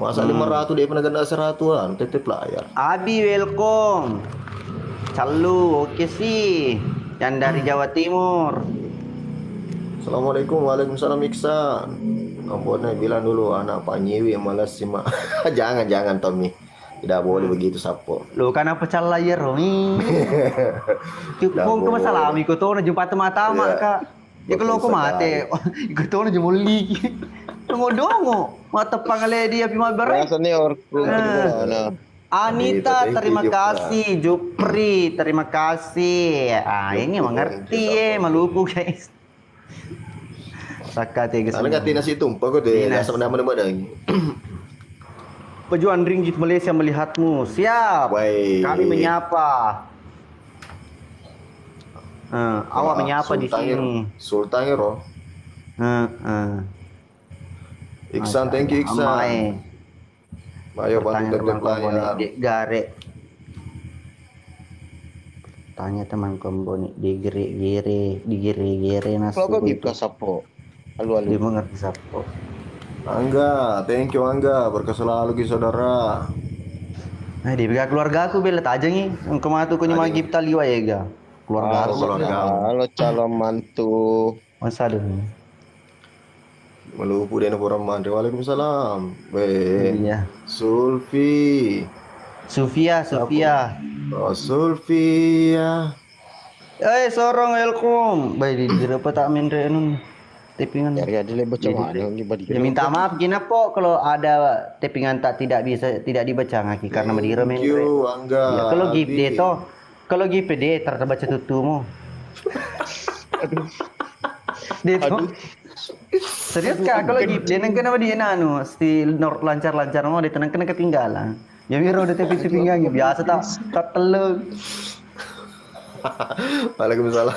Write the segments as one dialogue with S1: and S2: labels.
S1: Masa 500 dia pernah ganda 100-an, tetep layar.
S2: Abi welcome. Calu, oke sih. Yang dari Jawa Timur.
S1: Assalamualaikum, waalaikumsalam Iksan. Ampunnya bilang dulu anak Pak Nyiwi yang malas simak. Jangan Tommy. Tidak boleh begitu Sapo.
S2: Lo kan apa cal layar Romi? Kung ke masalah ko to na jumpa tama-tama
S1: Iya.
S2: kak. Ya kalau ko mate, iko to na jumuli. Dongo-dongo. Mata pangale dia pimabare.
S3: Biasa nih
S2: Anita,
S1: Gitu,
S2: terima
S1: thank you,
S2: kasih. Jupri, terima kasih. Ini mengerti ya, maluku guys. Sakate guys.
S1: Karena nggak nasi tumpah kok deh, nggak sama nama lagi.
S2: Pejuang ringgit Malaysia melihatmu. Siap.
S1: Baik.
S2: Kami menyapa. Awak menyapa di sini.
S1: Sultan Hero. Iksan, thank you Iksan. Ayo bantu tetep layar.
S2: Gare. Tanya teman kombo nih digiri nasi.
S3: Kalau kau gitu sapo. Alu.
S2: Dia mengerti sapo.
S1: Angga, thank you Angga, berkah selalu Ki saudara.
S2: Nah, di keluarga aku bela aja nih. Engkau matu ku nyama gipta liwa ya ga. Keluarga aku.
S3: Halo calon mantu.
S2: Masa dulu.
S1: Melupu dia orang mandi. Waalaikumsalam. Weh.
S2: Iya.
S1: Sulfi.
S2: Sufia.
S1: Oh, Sulfia.
S2: Sorong welcome. Baik di apa tak main renun. Tippingan.
S3: Ya dia baca mana ni badi.
S2: Ya minta maaf gina po kalau ada tippingan tidak dibaca ngaki karena medira main.
S1: Thank you Angga.
S2: Ya, kalau gift dia to. Kalau gift dia terbaca tutumu.
S3: Aduh.
S2: Dia to. Serius kak, kalau gift dia nang kenapa dia nanu si lancar mau dia tenang kena ketinggalan. Ya biro udah tipi ngagi biasa tak telur.
S1: Waalaikumsalam.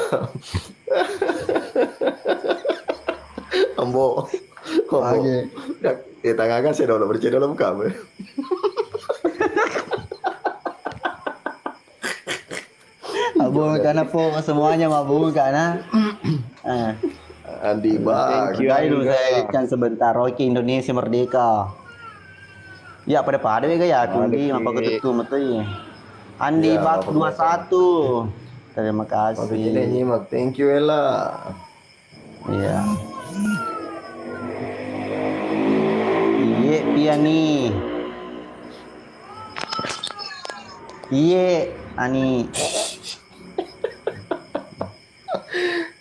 S1: Ambo. Ya tangan saya dah bercanda dalam kamu.
S2: Abang karena po semuanya mabung karena.
S1: Andi Bang.
S2: Dulu saya ikan sebentar. Oke, Indonesia merdeka. Ya pada ya aku di apa ketutu metu. Andi
S1: Ya,
S2: Bak
S1: apa-apa.
S2: 21. Terima
S1: Oke, jadi
S2: kasih.
S1: nyimak. Thank you Ella.
S2: Iya. Iye piani. Iye ani.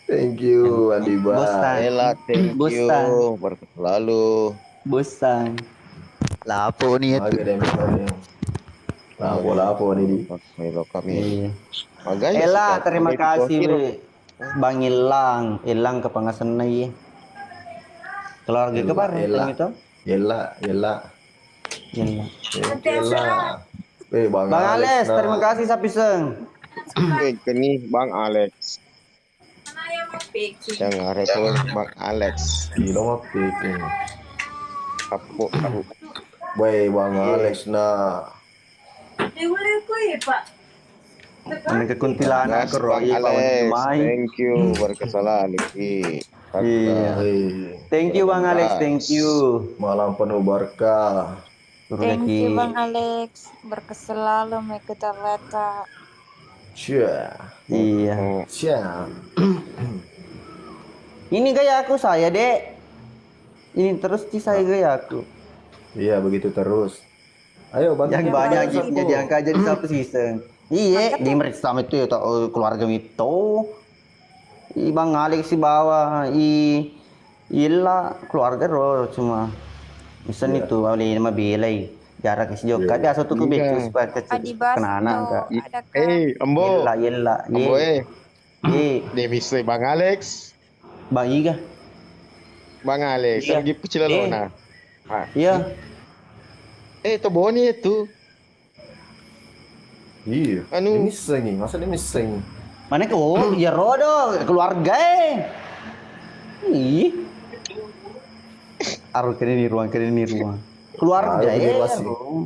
S1: Thank you Andi Bang.
S2: Bosan.
S3: Ela, thank
S2: Bosan.
S3: you. Berkah selalu.
S2: Bosan. Lapo nih
S1: Oke deh, lapo nih di.
S3: Melo kami.
S2: Iya.
S3: Magaya
S2: Ella,
S3: sih,
S2: terima
S3: Kak.
S2: kasih we. Bang Ilang ke pangasan nai. Keluarga ke bar
S1: Ella.
S2: itu?
S1: Yela.
S2: Ella.
S1: Thank you Ella. Bang
S2: Bang Ales,
S1: nah.
S2: terima kasih Sapiseng.
S3: Ini Bang Alex. Yang repot Bang Alex.
S1: Gila mah piking.
S3: Aku.
S1: Baik Bang Alex nah.
S2: Mana ke kuntilanak ke
S3: Bang
S2: Roy
S3: Alex.
S2: Mai.
S3: Thank you. Berkah selalu.
S2: Iya. Thank you Bang Alex, thank you.
S1: Malam penuh berkah.
S4: Thank you Bang Alex, berkeselalu mengikuti Leta.
S1: Cia.
S2: Iya.
S1: Cia.
S2: Ini gaya aku saya, Dek. Ini terus sih saya gaya aku.
S1: Iya begitu terus. Ayo bantu.
S2: Yang banyak giftnya diangkat jadi satu season. Iya, di mereka sama itu ya keluarga itu. Bang Alex si bawa illa keluarga roh cuma misal
S1: Iya.
S2: itu boleh nama belai jarak isi jauh
S1: Iya.
S2: ada satu ke betul
S3: Iya.
S2: supaya
S4: Adi
S2: kena anak
S4: Basto,
S2: enggak
S4: ada kan?
S3: Ambo.
S2: illa
S3: Ambo
S2: ye
S3: Demise Bang Alex.
S2: bang Iga
S3: Bang Alex,
S2: Iya.
S3: lagi Cilalona.
S2: iya
S3: Itu Boni itu.
S1: Iya.
S3: Anu.
S1: Ini seng, masa ini seng.
S2: mana ke ya rodo keluarga ih aru kene di ruang keluarga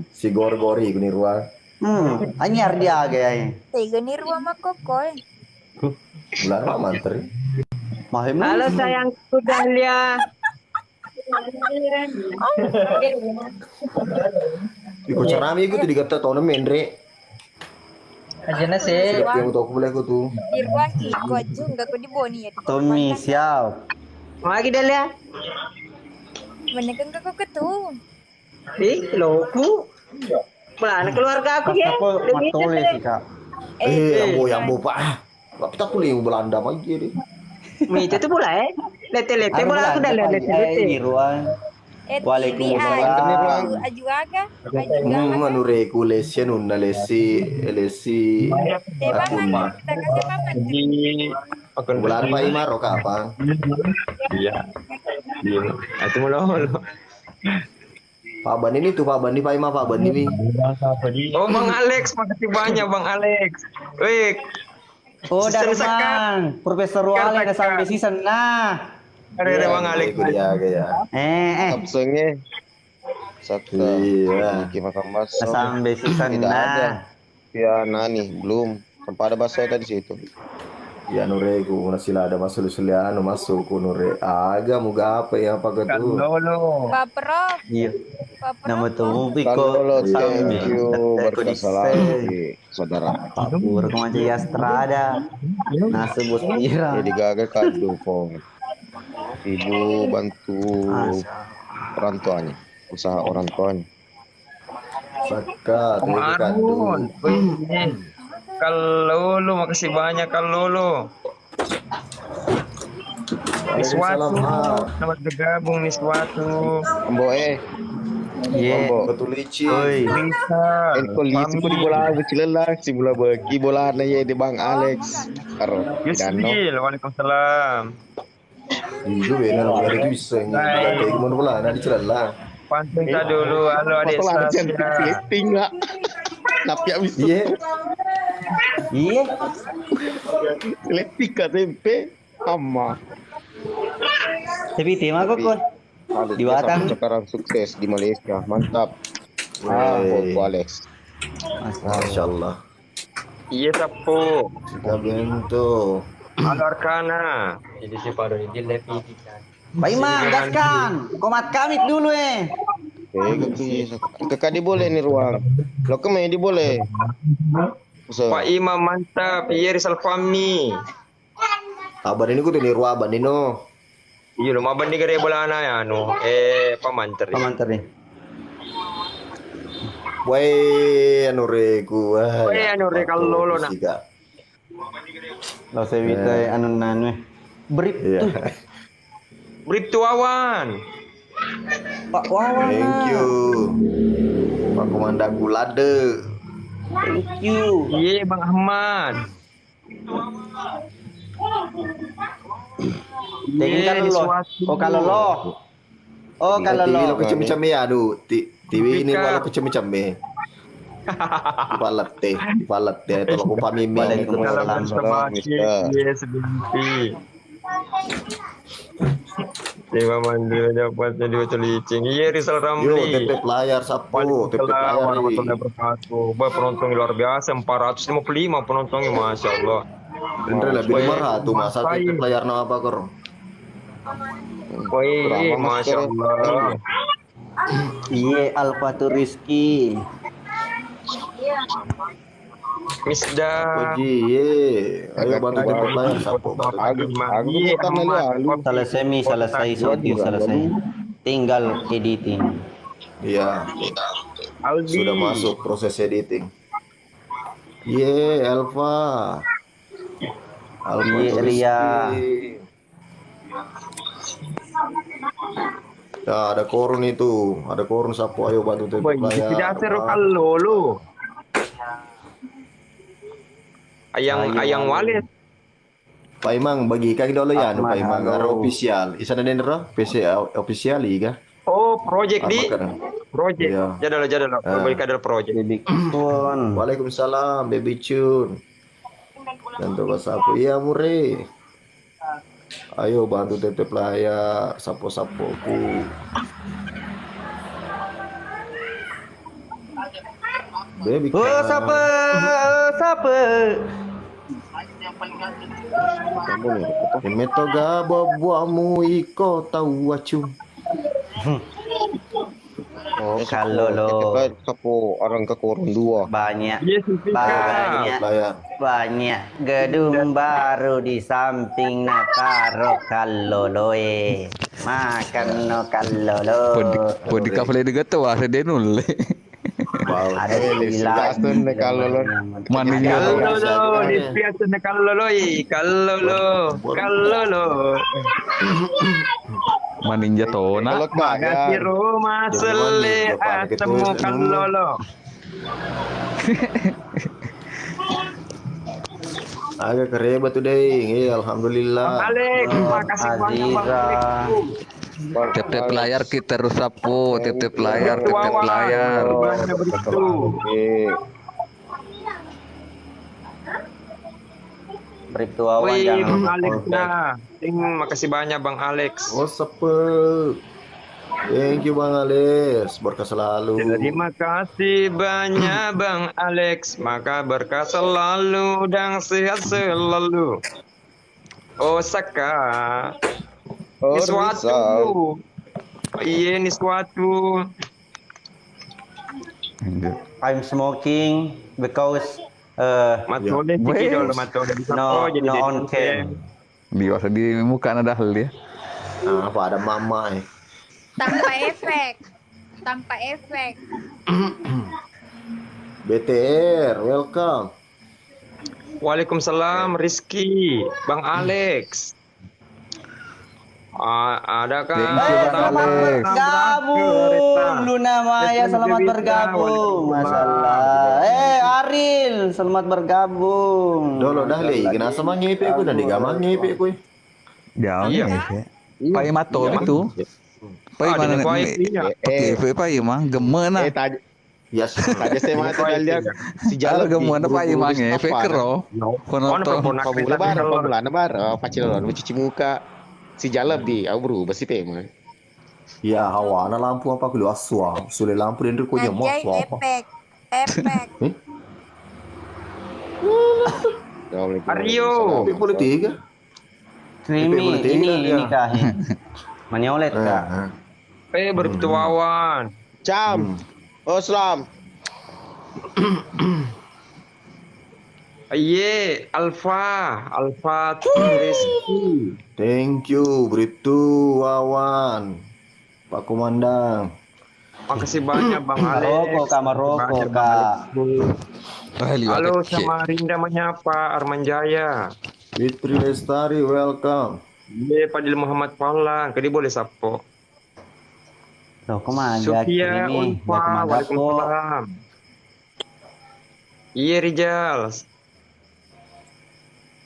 S1: Si gor-gori ini ruang.
S2: anyar dia gaya
S4: Tiga nih rumah Makokoy.
S1: Belah mantri.
S2: mahim
S5: Halo sayangku Dahlia.
S1: Ikut carami itu di kata tahun mendre.
S5: Aja na sih.
S1: Siapa yang tahu aku boleh aku tuh.
S4: Di ruang iko aja nggak kau di boni ya.
S2: Tommy siap.
S5: Lagi dah ya.
S4: Mana kan kau ketu.
S5: Loku. Mana keluarga aku ya.
S2: Apa matole sih kak?
S1: Ambo pak. Tapi tak boleh yang Belanda aja deh.
S5: Itu tuh pula lete bola aku dah
S2: di
S5: lete.
S2: ruang. Waalaikumsalam.
S4: Aju aga. Aju
S1: Manu reku lesi nunna lesi.
S4: paman. Kita kasih paman.
S1: Bulan Pak Imar kapan?
S6: Iya. Iya. Itu mulu.
S1: Pak Ban ini tuh Pak Ban di Pak Imar Pak Ban ini.
S6: Oh Bang Alex, makasih banyak Bang Alex. Wih,
S2: Oh,
S6: Season
S2: Darman. Profesor Wale udah sampai season. Nah.
S6: ada Bang Alex.
S1: Itu dia kayak.
S3: Absennya satu.
S1: Iya.
S3: Iki makan bakso.
S2: Udah sampai season.
S3: Tidak ada.
S2: Nah.
S3: Ya nani belum. Tanpa ada bakso tadi situ.
S1: Ya nureku nasila ada masuk suliano masuk ku nure aga muga apa ya apa gitu.
S6: Lolo.
S4: Baperok.
S2: Iya.
S4: Baperok.
S2: Nama tuh
S3: Kan
S2: Piko.
S3: dulu thank
S2: Sampai.
S3: you
S2: Aku
S3: berkesalam
S2: di
S3: saudara.
S2: Papur kemaja Yastrada. Nah sebut Mira.
S3: Jadi gagal kado po. Ibu bantu orang tuanya, usaha orang tuanya.
S1: Saka tuh
S6: Marun. Kalau Lolo, makasih banyak kalau Lolo. Niswatu, selamat bergabung Niswatu.
S3: Ambo
S2: Iya.
S3: Ambo.
S1: betul licin.
S2: Oi.
S6: Lisa.
S3: Polisi ko di bola bercilelang si bola bagi bola na ye di Bang Alex. Karo Dano.
S6: Yusril, waalaikumsalam.
S1: Itu benar ada itu bisa. Kayak gimana pula ada di celana.
S6: Pantun tak dulu, halo adik
S3: Masalah
S6: Sasya.
S3: setting lah. Tapi habis
S1: Iya.
S2: Iya.
S3: Selecting ka tempe ama.
S2: Tapi tema kok kon. Di Batam.
S3: Sekarang sukses di Malaysia. Mantap.
S1: Wey.
S3: Ko Alex.
S1: Masya Allah.
S6: Iya sapu.
S1: Jika bento.
S6: Halo Arkana.
S2: Pak Imam, gaskan. Komat kami dulu
S3: Kakak di boleh nih ruang. Lo kemana di boleh? So,
S6: Pak Imam mantap. Iya Rizal Fahmi.
S1: Kabar ini ku tuh di ruaban ini.
S6: Iya lo maban di gare bola na ya no. Pamanter.
S2: Pamantar nih.
S1: Woi, anu reku.
S6: Woi, anu re kalau lolo na.
S2: Lo saya minta anu nanu. Berip
S1: Iya.
S2: tuh.
S6: Bribtu Awan.
S2: Pak Wawan.
S1: Thank you. Pak Komandan Gulade.
S2: Thank you.
S6: Iya Bang Ahmad.
S2: Tinggal
S6: Iya,
S2: lo.
S6: Niswatu.
S2: Oh kalau lo. Oh kalau
S1: TV lo
S2: lo.
S1: kecem-kecem ya, aduh. TV ini
S6: Mika.
S1: wala kecem-kecem ya. Dipalat teh, dipalat teh. Tolong ku pamimi.
S2: Waalaikumsalam.
S6: Iya sedempi. Terima mandiri dapatnya di Batu Licin. Iya Rizal
S1: Yo,
S6: Ramli.
S1: TP layar sapu, TP
S6: Waalaikumsalam
S1: layar.
S6: warahmatullahi wabarakatuh. Bah, penonton luar biasa 455 penontonnya Masya Allah.
S1: Bener lebih marah tuh masa TP layar nama apa kor?
S6: Wih, Masya Allah.
S2: Iya Alfa tuh Rizky.
S6: Misda.
S1: Puji, ye. Ayo bantu TP layar sapu.
S3: Aku
S6: Iya,
S3: bukan lalu.
S2: Selesai shooting selesai. Tinggal editing.
S1: Iya,
S6: Aldi.
S1: sudah masuk proses editing. Ye, Elva. Alfa
S2: Ye,
S1: tuh
S2: Ria.
S1: Rizky. Ya, ada korun itu, ada korun sapu. Ayo bantu TP
S6: Boy,
S1: layar.
S6: tidak seru kalau lu. Ayang Walid.
S1: Pak Imang bagi kaki dulu ya,
S2: Ahmad,
S1: Pak Imang
S2: halo.
S1: ada official. Isa na din ro, PC official iga.
S6: Oh, project di.
S1: Apa kan?
S6: Project.
S1: Iya.
S6: Jadal. Baik ada project.
S2: Jadi pun.
S1: Waalaikumsalam, Baby Chun. Tentu sapu, iya mure. Ayo bantu TP layar, sapu-sapuku. Baby
S2: Oh
S1: Kang.
S2: siapa? Siapa?
S3: Kamu nih.
S1: Emeto ga buamu iko tahu wacu.
S2: Oh, kalau lo
S3: Kapo orang ke korun dua.
S2: banyak
S6: Yes, Sika.
S1: Layar.
S2: banyak gedung baru di samping nakaro kalau lo makan no kalau lo
S7: Podi ka pala de gato asa de nulle.
S1: Wow.
S2: ada gila
S3: Gaston ne kalau lo.
S7: Maninya to.
S6: Kallolo, dispiace na kallolo, kallolo.
S7: Maninja to na.
S3: Kalau
S6: Magati
S3: kaya.
S6: Roma sele asemu kallolo.
S1: Agak kereba tuh deh. Alhamdulillah.
S6: Alex, makasih banyak Bang
S2: Aziza.
S6: Alex.
S7: Tep-tep layar kita terus sapu, tep-tep layar, tep-tep layar.
S6: Banyak begitu.
S2: Bribtu awan
S6: Wih,
S2: jangan
S6: Bang
S2: lupa
S6: Alex
S2: follow.
S6: nah. Makasih banyak Bang Alex.
S1: What's up? Thank you Bang Alex. Berkah selalu.
S6: Terima kasih banyak Bang Alex. Maka berkah selalu dan sehat selalu. Osaka. Ini suatu. Iya, ini suatu.
S2: I'm smoking because
S6: Matole
S7: Wes.
S6: dikit dulu, matole bisa
S2: no
S6: jadi
S2: no on cam.
S7: Liwas di muka ada hal dia.
S1: Apa ada mama
S4: Tanpa efek. Tanpa efek.
S1: BTR, welcome.
S6: Waalaikumsalam Rizky, Bang Alex. Ada kan?
S2: Selamat bergabung Luna Maya, selamat bergabung. Masalah. Aril, selamat bergabung.
S1: Dolo dah le, kena sama ngepe aku dan digamang ngepe aku.
S7: Jauh
S6: Iya.
S7: ya. Pai mato itu. Pai
S6: Ah,
S7: mana
S6: dengan kualitasnya.
S7: pakai pai mah gemena.
S3: Tadi
S1: Yes.
S3: tadi saya mati dia si
S7: Kalau
S3: jalan
S7: gemena pai mah efek kero. Konoto.
S3: Pabula bar, pacil mencuci muka. Si jalan di abru besi tema.
S1: Ya hawa na lampu apa aku luas suam. Sule lampu dan ko yang
S4: Anjay
S1: apa.
S4: efek. Efek.
S6: Aryo.
S1: Tapi politik.
S2: Krimi ini kah? Menyolet kak.
S6: Bertuawan.
S3: Cam. Oh selam.
S6: Aye, Alfa Rizky.
S1: Thank you Bribtu Wawan. Pak Komandan.
S6: Makasih banyak Bang Alex.
S2: Maroko kak, Maroko
S6: Banyak, Bang
S2: kak.
S6: Alex. Halo sama Rinda menyapa Arman Jaya.
S1: Fitri Lestari, welcome.
S6: Ye Padil Muhammad Palang, kadi boleh sapo.
S2: Loh, kemana
S6: Sofia
S2: ini?
S6: Unfa, waalaikumsalam. Iya Rijal.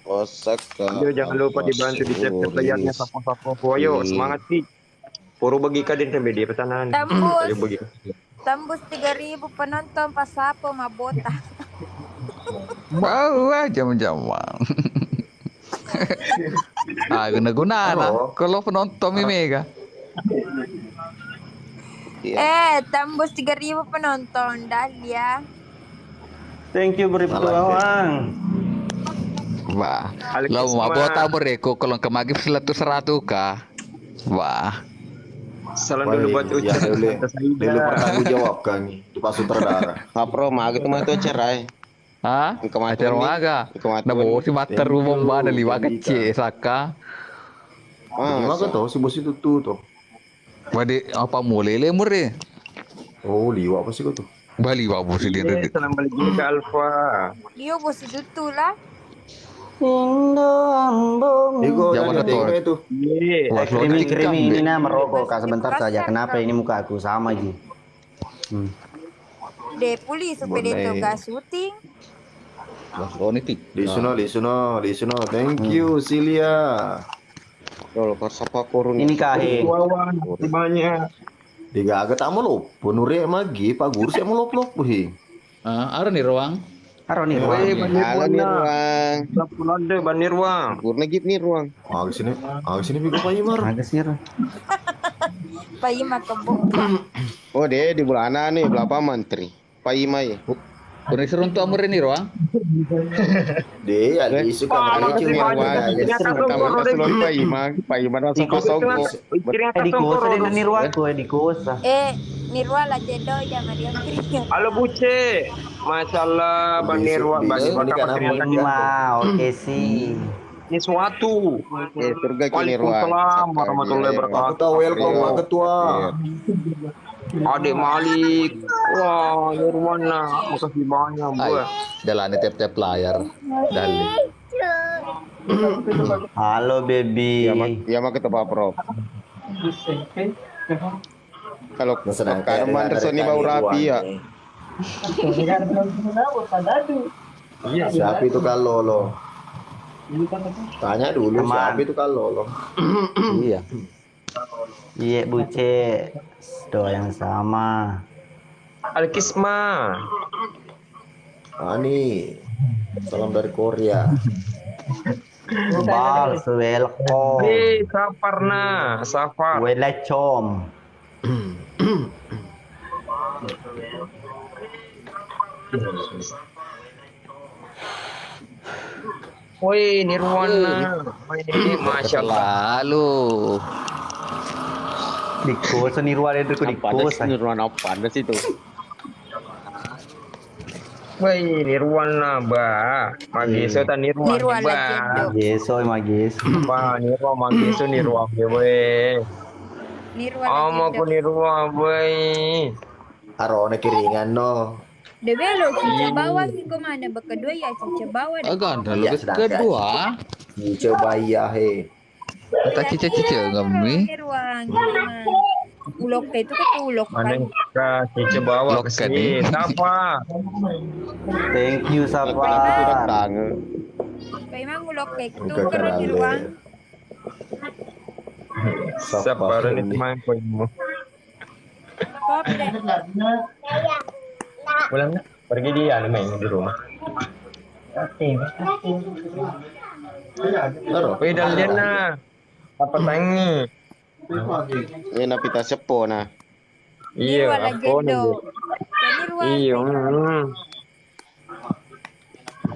S3: Osaka.
S6: Ayo jangan lupa dibantu di chat layarnya sapo-sapo. Ayo semangat sih. Puru bagi kadin sampai dia pesanan.
S4: Tembus.
S6: Ayo bagi.
S4: Tembus 3.000 penonton pas sapo mabota.
S7: Wow, jam-jaman. Guna-guna na. Kalau penonton mega.
S4: Tembus 3.000 penonton Dahlia.
S2: Thank you Bribtu Awan.
S7: Wah,
S6: Alex
S7: lo mau
S6: Isma.
S7: buat tabur reko kalau kemagi 100 kah? Wah,
S6: Salam dulu buat
S1: ya,
S6: Ucap.
S1: dulu
S6: Atas Aida.
S1: dulu bertanggung jawab kami di Pak Sutradara.
S3: Ngapro mah gitu mah tuh cerai.
S7: hah?
S3: Kematuan
S7: Acara
S3: nih.
S7: maga.
S3: Kematuan.
S7: Nah, bawa si mater
S1: Thank you,
S7: bomba ada liwa
S1: Tandika.
S7: kecil saka.
S1: Gimana kan tahu si bos itu tuh.
S7: Wadi apa mulai lemur deh.
S1: Oh, liwa apa sih kau tuh?
S7: Bali babu si dia.
S6: Iya, salam balik juga ke Alfa.
S4: Yo bos itu lah.
S2: Indo ambung.
S1: Iko
S7: Jangan
S1: dari
S7: ada
S1: itu.
S6: Iya.
S7: Wah,
S2: Krimi ini
S7: nah.
S2: nah merokok kak sebentar saja. Kenapa ini muka aku sama Ji?
S4: De puli supaya
S1: Boleh.
S4: itu gak syuting.
S7: Oh, ini tik.
S1: Listener. Thank you, Silia.
S3: Kalau pas apa korun.
S2: Ini kahe.
S6: Wawan, makasih banyak.
S1: Diga agak tak mau penure magi Pak Guru saya mau lop hi.
S7: Ada nih ruang.
S2: Haro nih
S6: Weh,
S2: ruang.
S3: Halo nih ruang.
S6: Lapulade Banir Wang.
S3: Gurna git nih ruang.
S1: Agak sini bigo Pak Imar.
S2: Agak sih.
S4: Payi mah kebuk.
S3: Oh deh di bulana nih berapa menteri. Pak Ima ya.
S7: Kuning seruntuk amur ini ruang.
S1: Dia ada isu
S6: Parah
S1: kamar
S6: sih,
S1: itu
S6: Pak.
S1: mana
S6: Ini
S1: ya.
S6: akan
S3: Pertama langsung Pak Iman langsung kosong kok.
S2: di kosa di niru aku di kosa.
S4: Nirwa lah jedo ya Maria keringat.
S6: Halo Buce. Masalah Bang Nirwa bagi
S1: Ini kan
S6: bakal
S1: apa?
S2: Lima, oke sih.
S6: ini suatu.
S3: Surga kini ruang.
S6: Waalaikumsalam warahmatullahi
S1: Aku
S6: wabarakatuh.
S1: tahu welcome Pak Ketua.
S6: Adik Malik. Wah, Nirwana. Makasih banyak,
S7: Ay,
S6: Bu.
S7: jalani tiap-tiap layar. Dali.
S2: Halo baby.
S3: Ya mak kita Pak Prof. Kalau
S1: Senang
S3: kalau Manderson ini bau rapi ya.
S1: Siapa itu kalau lo? Tanya dulu siapa itu kalau lo?
S2: Iya. Iya Buce, doa yang sama.
S6: Alkisma.
S1: Ani, salam dari Korea.
S2: Bal, welcome.
S6: Safarna, Safar.
S2: Welcome.
S6: Woi, Nirwana. Masya Allah.
S7: Lalu.
S2: Di kosa niru ada itu di kosa.
S3: Nirwana apa ada situ?
S6: Woi, Nirwana, Ba. Magiso ta Nirwana,
S4: Nirwa
S6: Ba.
S4: legendo.
S2: Yeso magis.
S6: Ba, Nirwa Magiso Nirwa, we.
S4: Nirwa
S6: Ama ko
S4: legendo.
S6: Nirwa, boy.
S1: Arone kiringan no.
S4: Debelo cica bawah minggu mana kedua ya cica bawah deh.
S7: Agak ada
S1: Iya,
S7: lebih
S1: sedang
S7: kedua.
S1: Coba iya he.
S7: Kata cica-cica kami.
S4: Nirwa gimana? Ulok itu kan ulok
S6: Mana
S4: kan.
S6: ka cica bawa ke
S7: Loket
S6: sini.
S7: nih.
S6: Siapa?
S2: Thank you Sapa.
S3: Tangan.
S4: Kayak emang ulok itu
S1: Enggak
S4: karena
S1: kenal
S4: Nirwa.
S1: deh.
S6: Siapa rin ito main ko mo?
S4: Pop deh.
S6: Pulang na. Pergi dia main di rumah. Woi, dalian na. Apa tangi?
S3: Ini napita sepo na.
S6: Iya,
S4: Nirwa
S6: aku
S4: legendo.
S6: nih.
S4: Nirwa.
S6: Iya.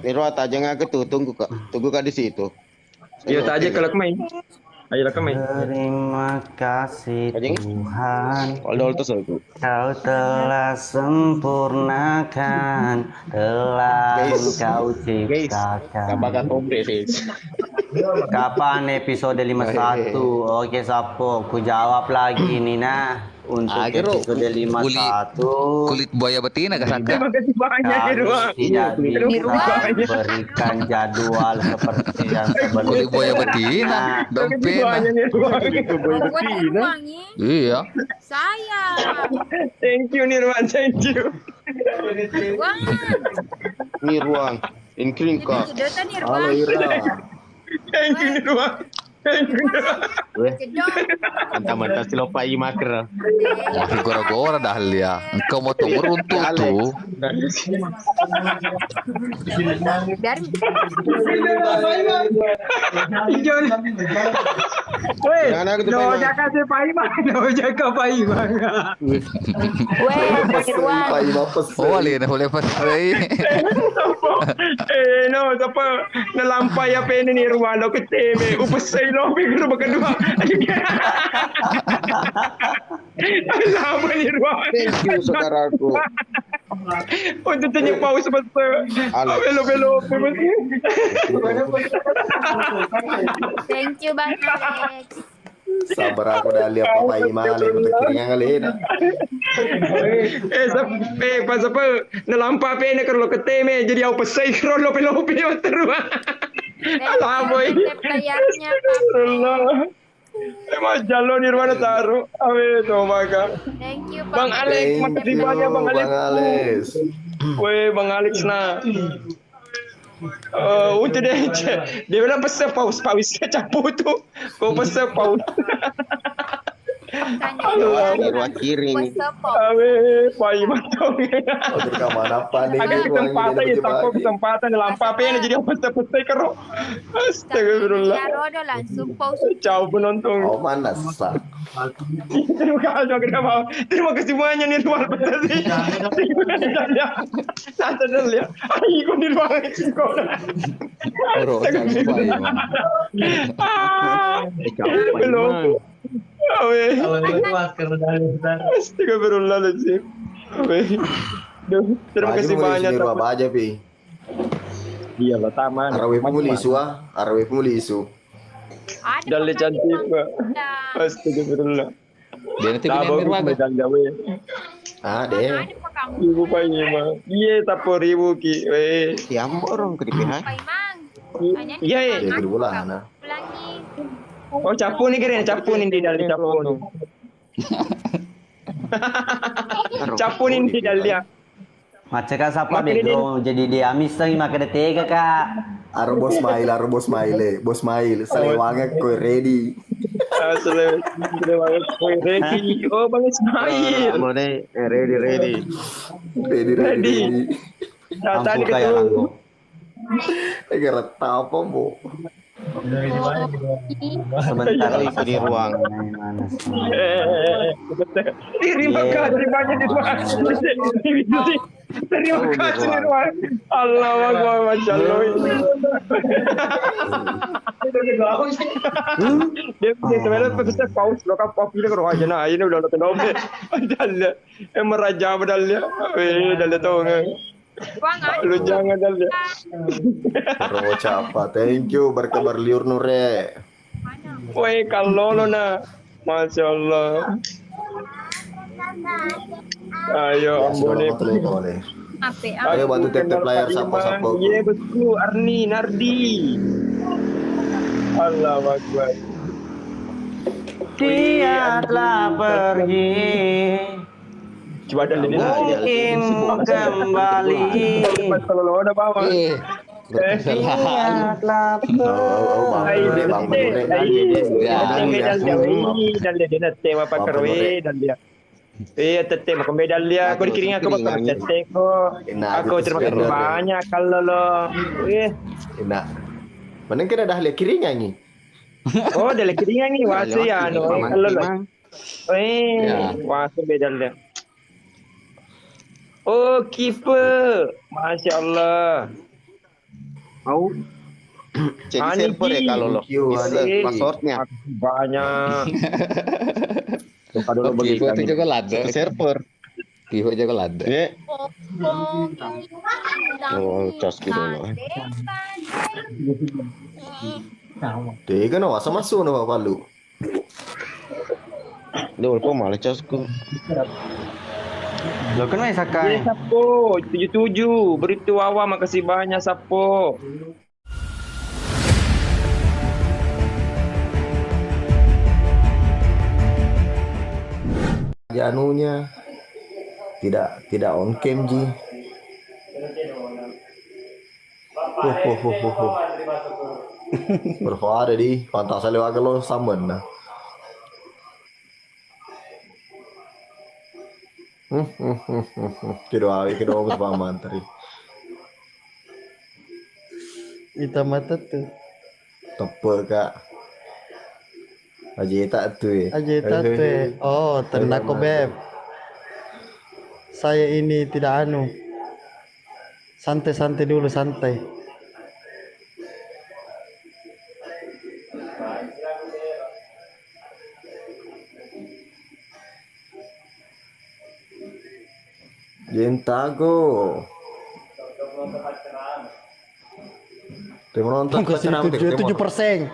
S3: Nirwana aja nggak tuh tunggu kak di situ.
S6: Iya, tak aja kalau main. Ayo lah main.
S2: Terima kasih
S3: Anjing.
S2: Tuhan,
S3: Kalau tuh itu.
S2: Kau telah sempurnakan, telah
S3: Guys.
S2: Kau
S3: Guys,
S2: ciptakan.
S3: kapan komplek sih?
S2: Kapan episode 51? Oke Sapo, ku jawab lagi nih nah. Untuk
S7: Akhir,
S2: episode 51
S7: Kulit buaya betina kasangka.
S6: Terima kasih banyak,
S2: harus
S6: Nirwa.
S2: tidak
S4: Nirwa.
S2: bisa berikan jadwal seperti yang sebelumnya.
S7: Kulit buaya betina.
S6: Terima kasih
S7: Dompena.
S6: banyak, Nirwa.
S4: Buat uangnya.
S7: Iya.
S4: Saya.
S6: Thank you, Nirwa. Thank you.
S4: Uang.
S3: Nirwana, inkring
S4: Jadi
S3: kak.
S4: cedotan Nirwa.
S1: Halo Ira.
S6: Thank you, Nirwa. Thank you, Nirwa.
S4: Cedok.
S3: Mantap silopa imaker.
S7: Masih gora-gora dah ya. Engkau mau tunggu runtuh tuh.
S4: Biar
S6: Woi,
S3: Jangan aku tuh,
S6: no
S3: Pak Iman.
S6: jaga si Pak Iman. No jaga Pak Iman.
S4: weh Nirwa.
S1: Pak Ima pesen.
S7: Oh, alin boleh pasai.
S6: No, siapa nalampai apa ini Nirwa lo keteme. Upasay lo bigro bakadua. Lama Nirwa.
S3: Thank you saudaraku.
S6: Untuk tanya paus basta.
S3: Alex.
S6: Belo.
S4: Thank you Bang Alex.
S1: Sabar aku dah lihat Pak Ima le untuk kiringan kali na.
S6: Pas apa nalampai apa ini kalau keteme jadi apa say lo pelo terus. Alah boy.
S4: Layarnya
S6: Allah. Emang jalur Nirwana taruh. Amin, oh my God.
S4: Thank you
S6: Bang Alex,
S1: Thank
S6: makasih
S1: you,
S6: banyak Bang Alex.
S1: Bang Alex.
S6: Weh, Bang Alex nah. Untuk dia bilang pasal paus capu tu. Kau pasal paus.
S4: Tanya
S6: Allah.
S4: dia
S3: Biru kiring.
S4: sepop.
S6: Awe, pai matong.
S1: Oh, rekaman apa nih?
S6: Ada kesempatan ya, sampai kesempatan dalam apa ini jadi apa petai kero. Astagfirullah.
S4: Dia rodo langsung post.
S6: Ciao penonton.
S1: Oh, mana sah?
S6: Terima kasih kenapa? Terima kasih banyak nih luar biasa sih. Santai dulu ya. Ayo di luar itu.
S7: Bro, jangan lupa ya.
S6: Belum. Awe. Astagfirullahaladzim. Awe. Duh, terima kasih banyak.
S1: Apa aja, Pi?
S6: Iya lah, taman.
S1: Arawih muli isu ah. Arawih muli isu.
S4: Ada
S6: Dalle cantik, Pak.
S4: Ada
S6: Astagfirullah.
S7: Dia nanti
S6: Tak
S7: pindah
S6: bagus
S7: Mirwaga.
S6: medal gawe.
S1: Ah, deh.
S4: apa kamu?
S6: Ibu pakai mah. Iya, tapo ribu ki. Weh.
S3: Tiam orang ke DPH.
S4: Pai mang. Tanya
S6: Iya, iya.
S1: Ya kedua lah, nah.
S4: Ulangi.
S6: Oh, capu nih keren, capu nih di dalam capu. Capu nih di dalam dia.
S2: Macam kan siapa
S6: Makin ini-
S2: bego jadi dia amis lagi makan tega kak.
S1: Aro bos maile, bos maile, selewangnya kue ready.
S6: Asli, banget. Woi, ready. Oh, Bang Ismail.
S3: Mulai ready.
S1: Ready.
S6: Ready. Nah, tadi
S2: Angku kayak
S6: ketemu.
S2: angku.
S1: Gara apa, Bu?
S2: Sebentar lagi
S3: di ruang.
S2: Mana sih?
S6: Terima kasih banyak di ruang. Terima kasih di ruang. Allah Akbar, Masya Allah. Dia sebenarnya peserta paus lo kan paus ini kalau aja nah ini udah nonton oke. Dalam meraja bedalnya. Dalam tahu nggak?
S4: Uang ada.
S6: Lu jangan dalam.
S1: Aro capa, thank you berkabar liur nure.
S4: Mana?
S6: Woi kalau lo na, Masya Allah. Ayo ambone.
S1: Boleh.
S4: Apa?
S1: Ayo bantu tep-tep layar sapa-sapa.
S6: Iya betul, Arni, Nardi. Allah Akbar.
S2: Dia telah pergi,
S6: Coba ada ini.
S2: mungkin kembali.
S6: Kalau lo ada bawa.
S7: Eh,
S2: Dia telah
S1: Oh, Bang
S6: Ay,
S1: Nure, Bang Nure.
S6: dan dia nak tema pakai roe dan dia. Tete makan medal dia. Aku dikirim aku bakal tete ko. Aku terima kasih banyak kalau lo.
S1: Enak. Mana kena dah lihat kirinya ni?
S6: Oh, dah kirim ni wasu ya no. Kalau lo.
S7: Ya.
S6: Wasu medal dia. Oh, keeper. Masya Allah.
S3: Mau jadi
S6: Ani
S3: server ya
S6: Ji.
S3: kalau lo.
S1: Thank you,
S3: Bisa
S6: Ani.
S3: passwordnya.
S6: Banyak. Kalau lo
S7: Kibo
S6: bagi
S7: itu juga lada.
S3: Satu server.
S7: Kibo juga lada.
S3: Ya. Oh, cas gitu lo.
S1: Tega no, asa masuk no palu.
S3: Dia walaupun malah casku.
S2: Lo kan main sakai.
S6: Sapo 77 Berita Wawa makasih banyak Sapo.
S1: Anunya tidak on cam ji. Berfahari di pantas lewat kalau saman nah. Kedua berpaman tadi.
S2: Kita mata tuh.
S1: Tepe kak. Aja tak tu
S8: Aja tate. Oh, tenang kok beb. Saya ini tidak anu. Santai-santai dulu, santai.
S1: Jentago. Terima nonton
S8: Ke sini 7%.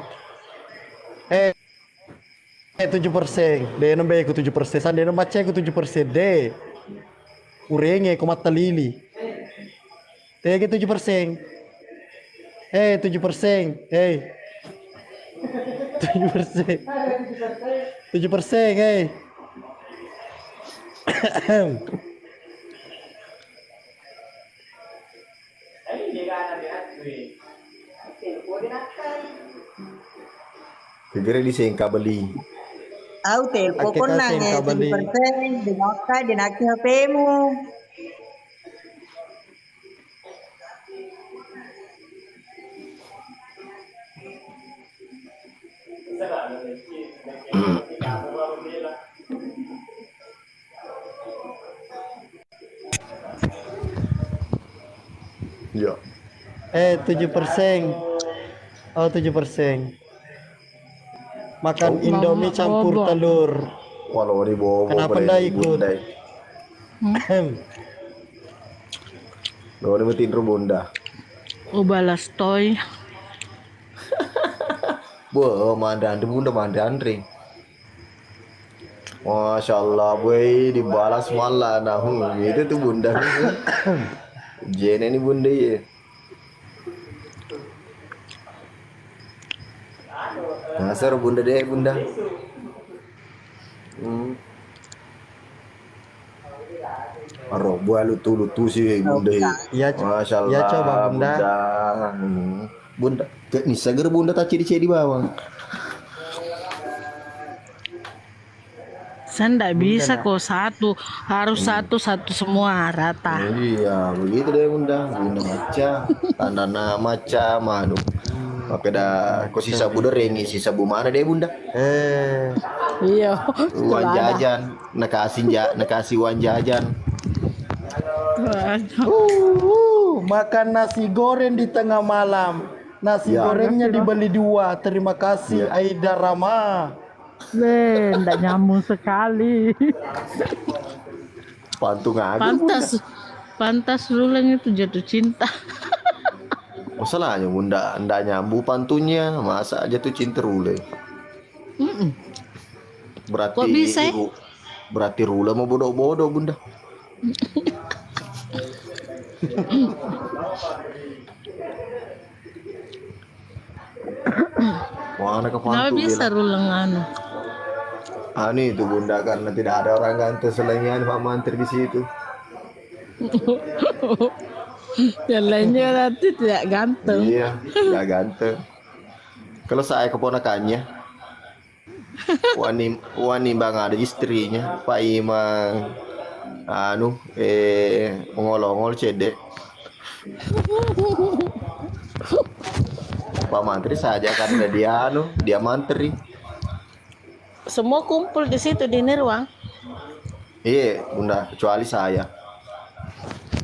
S8: 7%. De no be ku 7%. San de no mace ku 7%. De. Urenge ko mata lili. Tege 7%. 7%. 7%. 7%,
S1: Kegere disengka beli.
S5: tahu telepon
S8: Ake
S5: kau
S8: kasih
S5: nang
S8: kau beli.
S5: 7% dinaki HP-mu.
S1: Ya.
S8: 7%. Oh 7%. Makan
S1: Oh.
S8: Indomie campur
S9: Bobo.
S8: telur.
S1: Walau di bobo.
S8: Kenapa ndak ikut?
S1: Lo ini tidur bunda.
S9: Balas toy.
S1: Mandan bunda mandan ring. Masya Allah, boy dibalas malah nah itu tuh bunda. Jen ini bunda ya. Ngasar bunda deh bunda. Aro buah lutu sih bunda.
S8: Iya,
S1: Masya Allah.
S8: iya, coba, Bunda.
S1: Bunda, nih seger bunda tak ciri-ciri di bawah.
S9: Saya nggak bisa kok satu, harus satu semua rata.
S1: Iya, begitu deh bunda. Bunda maca, tandana maca, manu. Maka dah, kau sisa bunda rengi, sisa bu mana deh bunda?
S9: Iya.
S1: Uang jajan, nakasih uang jajan.
S8: Makan nasi goreng di tengah malam. Nasi
S1: Ya.
S8: gorengnya dibeli 2. Terima kasih Aida Rama.
S9: Nggak nyambung sekali.
S1: Pantung aja.
S9: Pantas Rulang itu jatuh cinta.
S1: Masalahnya bunda, ndak nyambu pantunya, masa aja tuh cinta rule. Berarti
S9: Kok bisa?
S1: Berarti rule mau bodoh-bodoh bunda. Mana ke
S9: Nggak
S1: pantu
S9: bisa Rulang anu.
S1: Ini itu bunda karena tidak ada orang ganteng selain Pak Mantri di situ.
S9: Yang lainnya nanti tidak ganteng.
S1: Iya, tidak ganteng. Kalau saya keponakannya, wani bang ada istrinya, Pak Imang, mengolong-olong cedek. Pak Mantri saja karena dia mantri.
S9: Semua kumpul di situ di Nirwang.
S1: Iya, bunda, kecuali saya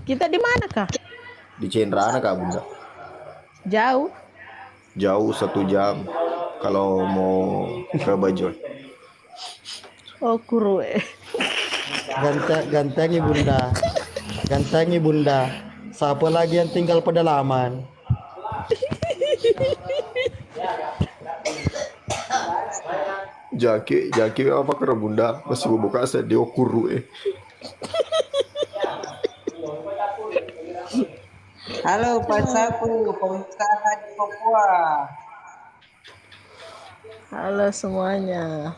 S9: Kita di mana kah?
S1: di Cendrana kak bunda.
S9: Jauh.
S1: Jauh 1 jam kalau mau ke Bajoy.
S9: Oh kuru.
S8: Gantengi bunda. Gantengi bunda. Siapa lagi yang tinggal pedalaman?
S1: Jaki apa kera bunda masih buka saya dia kuru
S5: Halo Pak Sapu, pengusaha di Papua.
S9: Halo semuanya.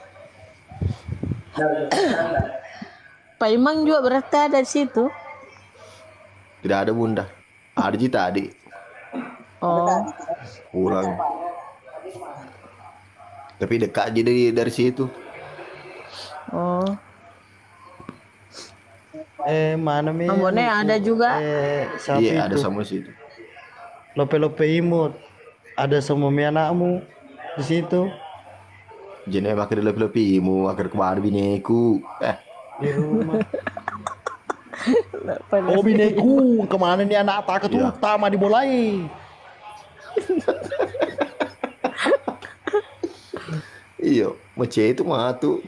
S9: Pak Imang juga berarti ada di situ.
S1: Tidak ada bunda. Ada tadi
S9: Oh,
S1: pulang. Tapi dekat aja dari situ.
S9: oh.
S8: Mana mi?
S9: Ambonnya ada juga.
S8: Siapa
S1: Iya ada
S8: itu?
S1: sama situ.
S8: Lope imut. Ada semua mi anakmu di situ.
S1: Jadi makin lebih mu akhir kemarin bineku.
S8: Di rumah. Oh bineku, kemana nih anak tak
S1: Iya.
S8: utama dibolai.
S1: Iya, macam itu mah tuh.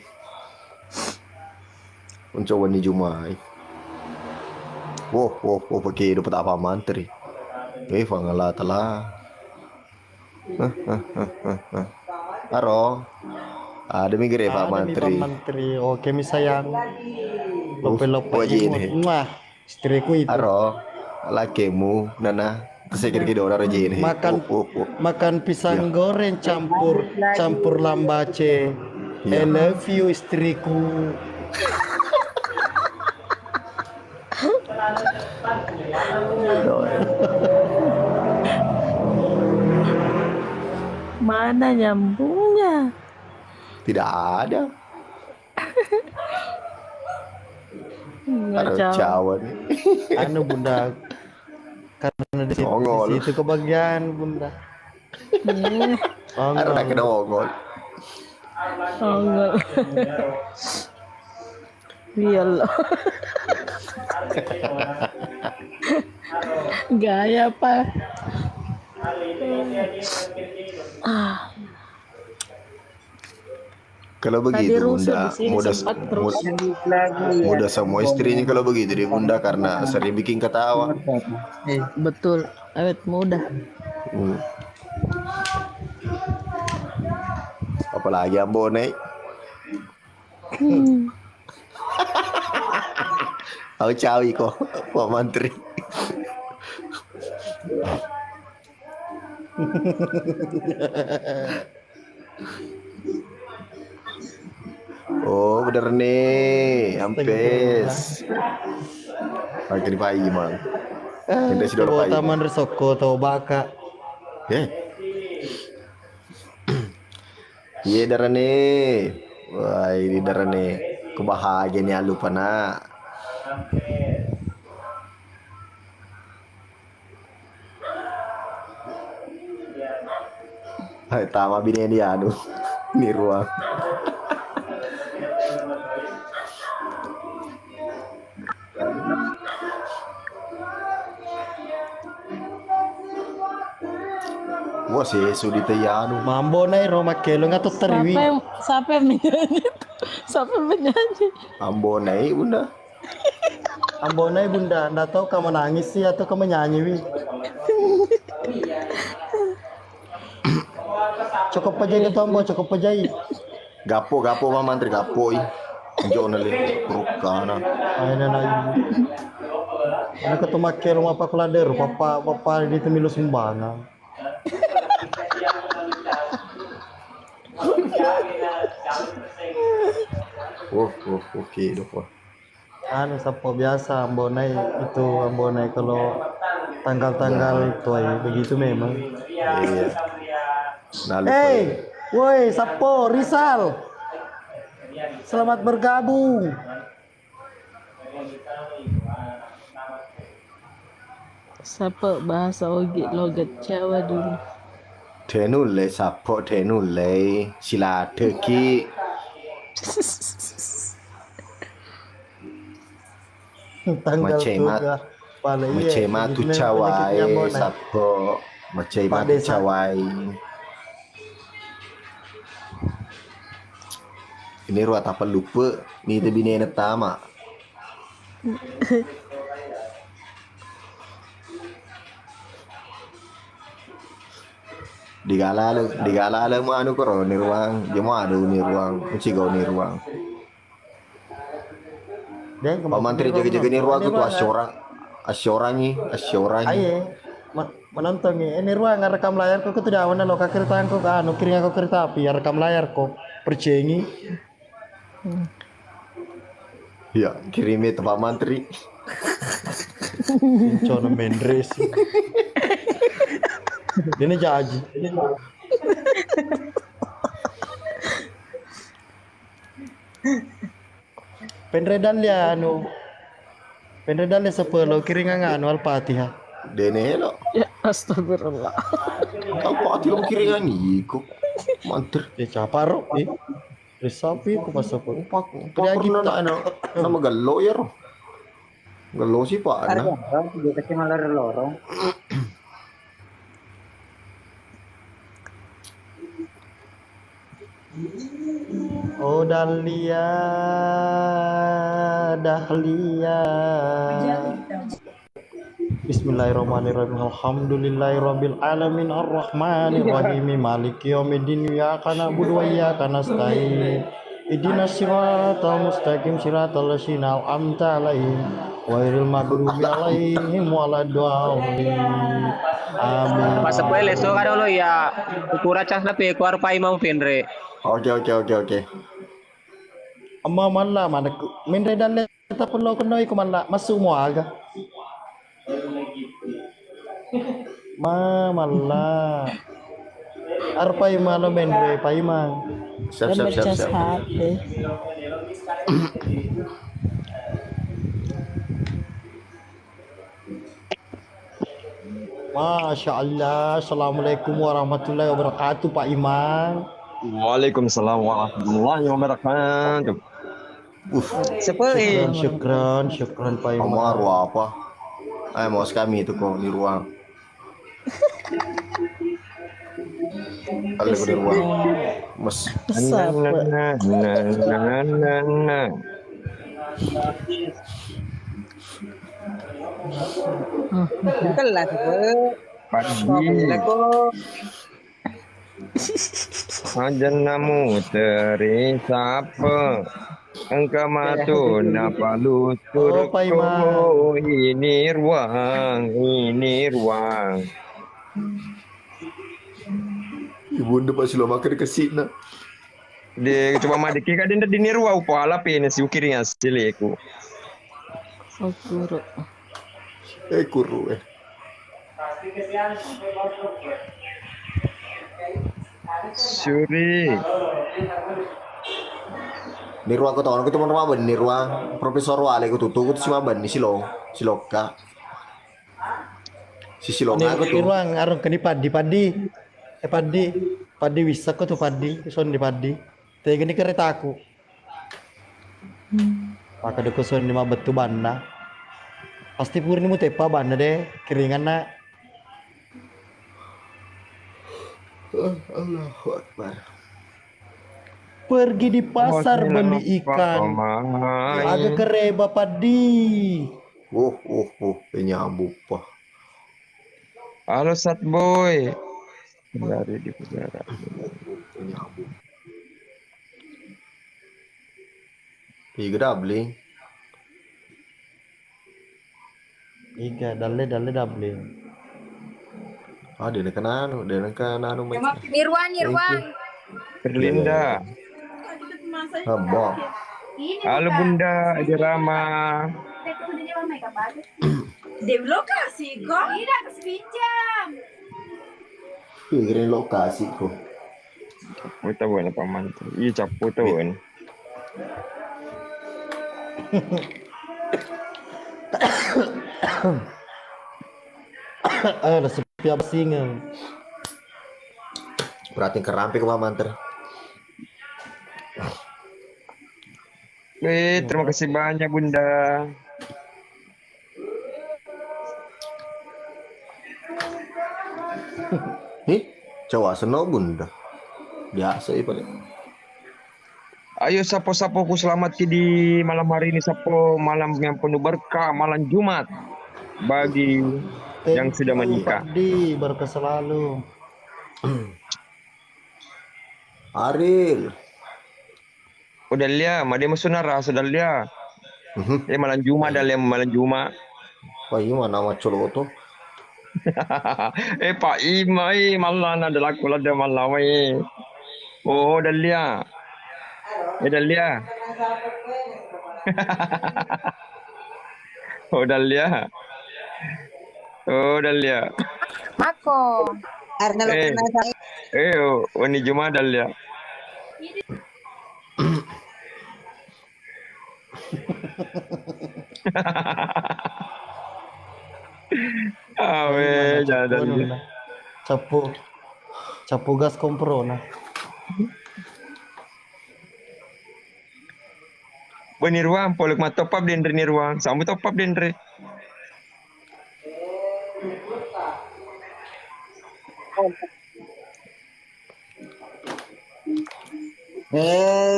S1: Mencoba nih Jumai. Wow, pakai dapat apa mantri? Fangala telah. Aro, ada migre Pak Mantri.
S8: Pak Mantri. Oke mi sayang. Lope
S1: wajib
S8: imut.
S1: ini.
S8: Mwah, istriku itu.
S1: Aro, lakemu, nana, tersekir orang aja ini.
S8: Makan pisang goreng campur lambace. I love you istriku.
S9: Mana nyambungnya?
S1: Tidak ada. Ada cawan.
S8: Anu bunda, karena di situ,
S1: Ongol.
S8: di situ kebagian bunda.
S1: Ada nak kena ongol.
S9: Oh enggak. Iyalah. Gaya apa?
S1: Kalau
S9: Tadi
S1: begitu
S9: rusuh
S1: bunda,
S9: di sini
S1: mudah
S9: sempat terus.
S1: mudah sama istrinya kalau begitu dia bunda karena sering bikin ketawa.
S9: Betul, awet muda.
S1: Hmm. Apalagi ambo naik. Aku cawi kok, Pak Menteri. Oh, bener nih, hampes. Pagi di pagi, Mang. Kita sudah
S8: Bawa
S1: pagi.
S8: taman resoko atau baka.
S1: Eh. Iya, darah nih. Wah, ini darah nih. Kebahagiaan ya lupa nak. Hai, tama bini dia aduh. Ini ruang. Wah sih sudi teyanu.
S8: Mambo naik Roma kelo nggak tuh teriwi.
S9: Siapa yang menyanyi? Siapa yang menyanyi?
S1: Ambo naik bunda.
S8: Ambo naik bunda, nggak tahu kamu nangis sih atau kamu nyanyi wi. Cukup aja gitu ambo, cukup aja.
S1: Gapo Pak Mantri gapo i. Anjo nale rukana.
S8: Ayah naik. Ini ketemu kelo apa kelader, papa di temilu sumbangan.
S1: Oke dok.
S8: Anu sapo biasa ambonai itu ambonai kalau tanggal-tanggal tuai begitu memang.
S1: Iya. Nah,
S8: Hey, woi sapo Rizal. Selamat bergabung.
S9: Siapa bahasa oge logat Jawa dulu.
S1: Tenule sapo tenule sila teki.
S8: Tanggal
S1: Macemat.
S8: juga. Pala iya.
S1: Macam tu
S8: begitu memang
S1: cawai
S8: penyakitnya ambonai.
S1: sapo. Macam
S8: Pak
S1: tu
S8: Desa.
S1: cawai. Ini ruat apa lupa ni tu bini nak tama. Digala mo anu ko ni ruang, di mo anu ni ruang, ucigaw ni ruang.
S8: Dan
S1: Pak Menteri jaga-jaga ni ruang tu asyorang
S8: Aye, menonton nih. Ini ruang rekam layar kok tidak awan lo kereta aku anu kiring aku kereta api ya rekam layar kok percengi.
S1: Ya, kirimnya ke Pak Menteri.
S8: Cono Mendres. Ini jaji. Penredan dia anu. Penredan dia sepuluh kiringan anu Al-Fatihah.
S1: Dene lo.
S9: Ya astagfirullah.
S1: Apa hati lo kiringan ni kok. Menteri.
S8: Caparo Resapi ko pasok ko.
S1: Pak
S8: Kaya
S1: pernah
S8: kita
S1: na nama gallo ya ro. Gallo sih Pak
S5: Ada
S1: na.
S5: orang dia kasih malar lorong.
S8: Oh Dahlia, Dahlia. Bismillahirrahmanirrahim. Alhamdulillahirabbil alamin arrahmanirrahim maliki yaumiddin iyyaka na'budu wa iyyaka nasta'in. Ihdinas siratal mustaqim siratal ladzina an'amta 'alaihim ghairil maghdubi 'alaihim waladdallin. Amin.
S5: Masa pele so kada lo ya ukura chance na pe kuar pai mau penre.
S1: Oke.
S8: Amma malla mana min redan le ta pun lo kenoi ko malla masuk mo aga. Malla. Arpai malo menre pai mang.
S1: Siap.
S9: HP.
S8: Masya Allah. Assalamualaikum warahmatullahi wabarakatuh, Pak Iman.
S6: Waalaikumsalam warahmatullahi wabarakatuh.
S5: Sepoi.
S8: Syukran Pak Iman.
S1: Kamu apa? Mau kami itu kok di ruang. Kalau di ruang, mas.
S5: Bukan lah sepoi.
S6: Pagi. Ajannamu terisapa. Engkau matu napa lutur
S8: Pak Iman.
S6: ini ruang.
S1: Ibu unda pasti lo makan ke sini.
S6: Dia coba madiki ka dinda dinirwa upala pene si ukiringa sileku.
S9: Oh, guru.
S1: Kuru.
S6: Suri.
S1: Nirwa ko tahu, aku teman rumah Nirwa Profesor Wale ko tutu ko si Maban ni Siloka. Si Siloka ko tuh.
S8: Ruang arung kani padi bisa ko tuh padi son di padi. Tega ni kereta aku. Maka ada kusun di betu banda. Pasti purni mu tepa banda deh keringan na.
S1: Allahu Akbar.
S8: Pergi di pasar beli ikan. Agak kereba padi.
S1: Penyambut pak.
S6: Halo Sat Boy. Dari di penjara.
S1: Penyambut. Iga dabling.
S8: Iga dalle dabling.
S1: Dia nak anu macam.
S4: Nirwan.
S6: Berlinda.
S1: Abah.
S6: Halo Bunda Ajarama.
S4: Dewi lokasi kok? Tidak, kasih pinjam.
S1: Pikirin lokasi ko.
S6: Capu tahun apa mantu? Iya capu tahun.
S8: Ada sepi apa singa.
S1: Berarti kerampi ke manter.
S6: Terima kasih banyak Bunda.
S1: Coba seno bunda. Biasa ya paling.
S6: Ayo sapo-sapo ku selamat di malam hari ini, sapo malam yang penuh berkah, malam Jumat bagi yang sudah menikah.
S8: Padi berkah selalu.
S1: Aril.
S6: Udah lihat, made masunara sudah lihat. Malam Jumat dalam malam Jumat.
S1: Pak Ima nama colo tu.
S6: Pak Ima malam ada laku ada malam Oh, udah lihat. Udah lihat. Udah lihat. Udah lihat.
S4: Mako.
S6: Ini Jumat dah lihat. Jangan.
S8: Capu gas komprona.
S6: Benirwang, poluk mat top up dendre nirwang, sambu top up dendre.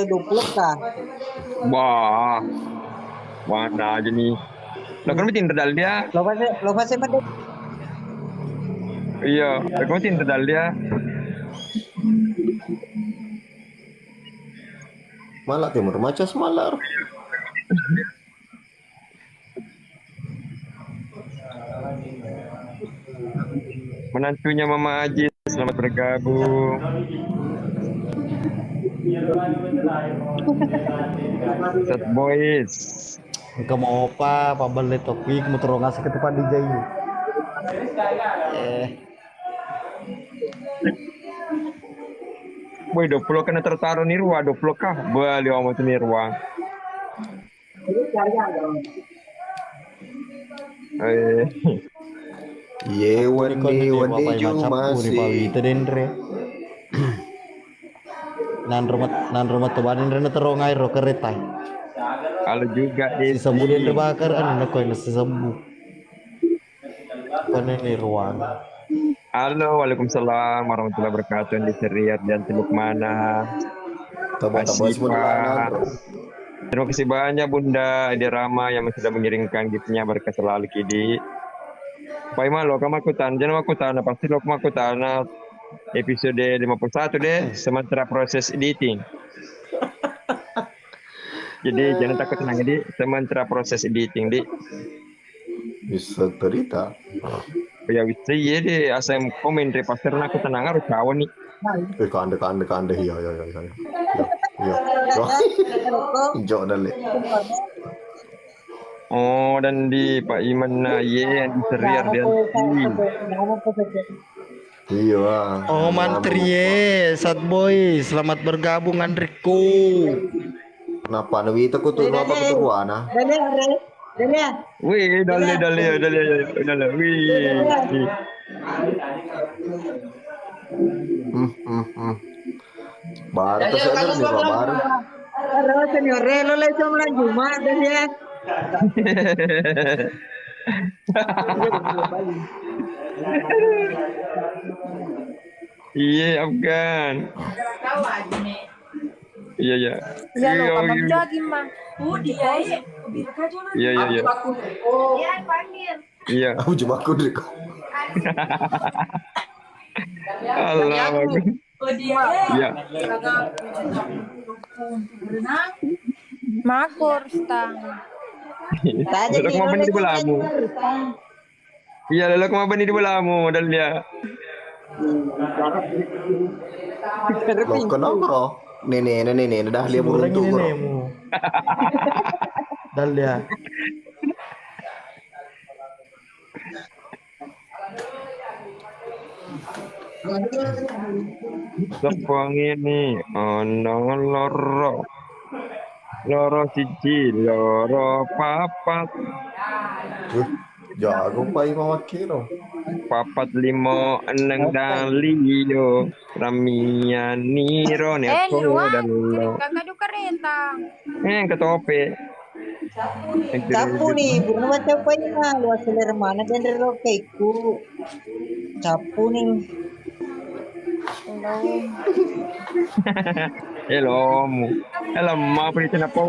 S5: Dupluk kah?
S6: Wah, mana aja nih. Lo kan bikin redal dia.
S5: Lo pasti pada.
S6: Iya, lo kan bikin redal dia.
S1: Malah timur macam semalar.
S6: Menantunya Mama Aji, selamat bergabung. Set boys.
S8: Engkau mau apa? Pak beli topik mau terong ngasih ke tempat DJ.
S6: Boy 20 kena tertaruh nirwa 20 kah? Beli awak nirwa. Eh,
S1: Ye one day
S8: Bapak
S1: ju
S8: macam ni Pak
S1: masih.
S8: Wita dendre. Nan rumah tu banin rena terong air ro kereta.
S6: halo juga
S8: Si sabu
S6: Desi.
S8: dendre bakar kan nak kau si sabu. Kan ini ruang.
S6: Halo, waalaikumsalam warahmatullahi wabarakatuh. Di Seriat dan Teluk Mana.
S1: Tabah-tabah semua di mana,
S6: Asifa.
S1: bro.
S6: Terima kasih banyak Bunda Edi Rama yang sudah mengirimkan giftnya, berkah selalu Kidi. Pai malo kamakutan, jangan makutan, pasti lo kamakutan episode 51 deh, sementara proses editing. Jadi jangan takut tenang di sementara proses editing di.
S1: Bisa cerita.
S6: Ya bisa ya deh, asal komen deh pasir aku tenang harus kawan nih.
S1: Kande. Ya. Hijau dah le.
S6: Oh dan di Pak Iman Naye yang di Seriar dan
S1: Iya.
S8: Oh mantri Sat Boy, selamat bergabung Andriku.
S1: Kenapa Nawi itu kutu apa kutu ruana?
S6: wih dale, wih.
S1: Baru tersadar nih Pak baru.
S5: Pero señor Relo le hizo una Jumat ya.
S6: Iya Afgan. Iya.
S4: Ya lo kamu jogging mah.
S6: Iya. Iya.
S1: Aku cuma aku deh.
S6: Allah bagus. Iya.
S4: Makur stang.
S6: Lalu kau bani di belamu. Iya, lalu kau bani di belamu dan dia.
S1: Loh kenapa roh? Nenek dah dia beruntung bro.
S8: nenekmu. Dalia.
S6: Sepang ini ono loro siji loro papat
S1: Jago pai mama kiro.
S6: papat limo eneng daliyo ramian niro neko
S4: Luan,
S6: dalo
S4: kakak du kereta.
S6: ketope
S5: Capu nih, burung macam apa ini mah? Luas selera mana dan relo kaiku. Capu nih.
S6: elomu elama apa itu napa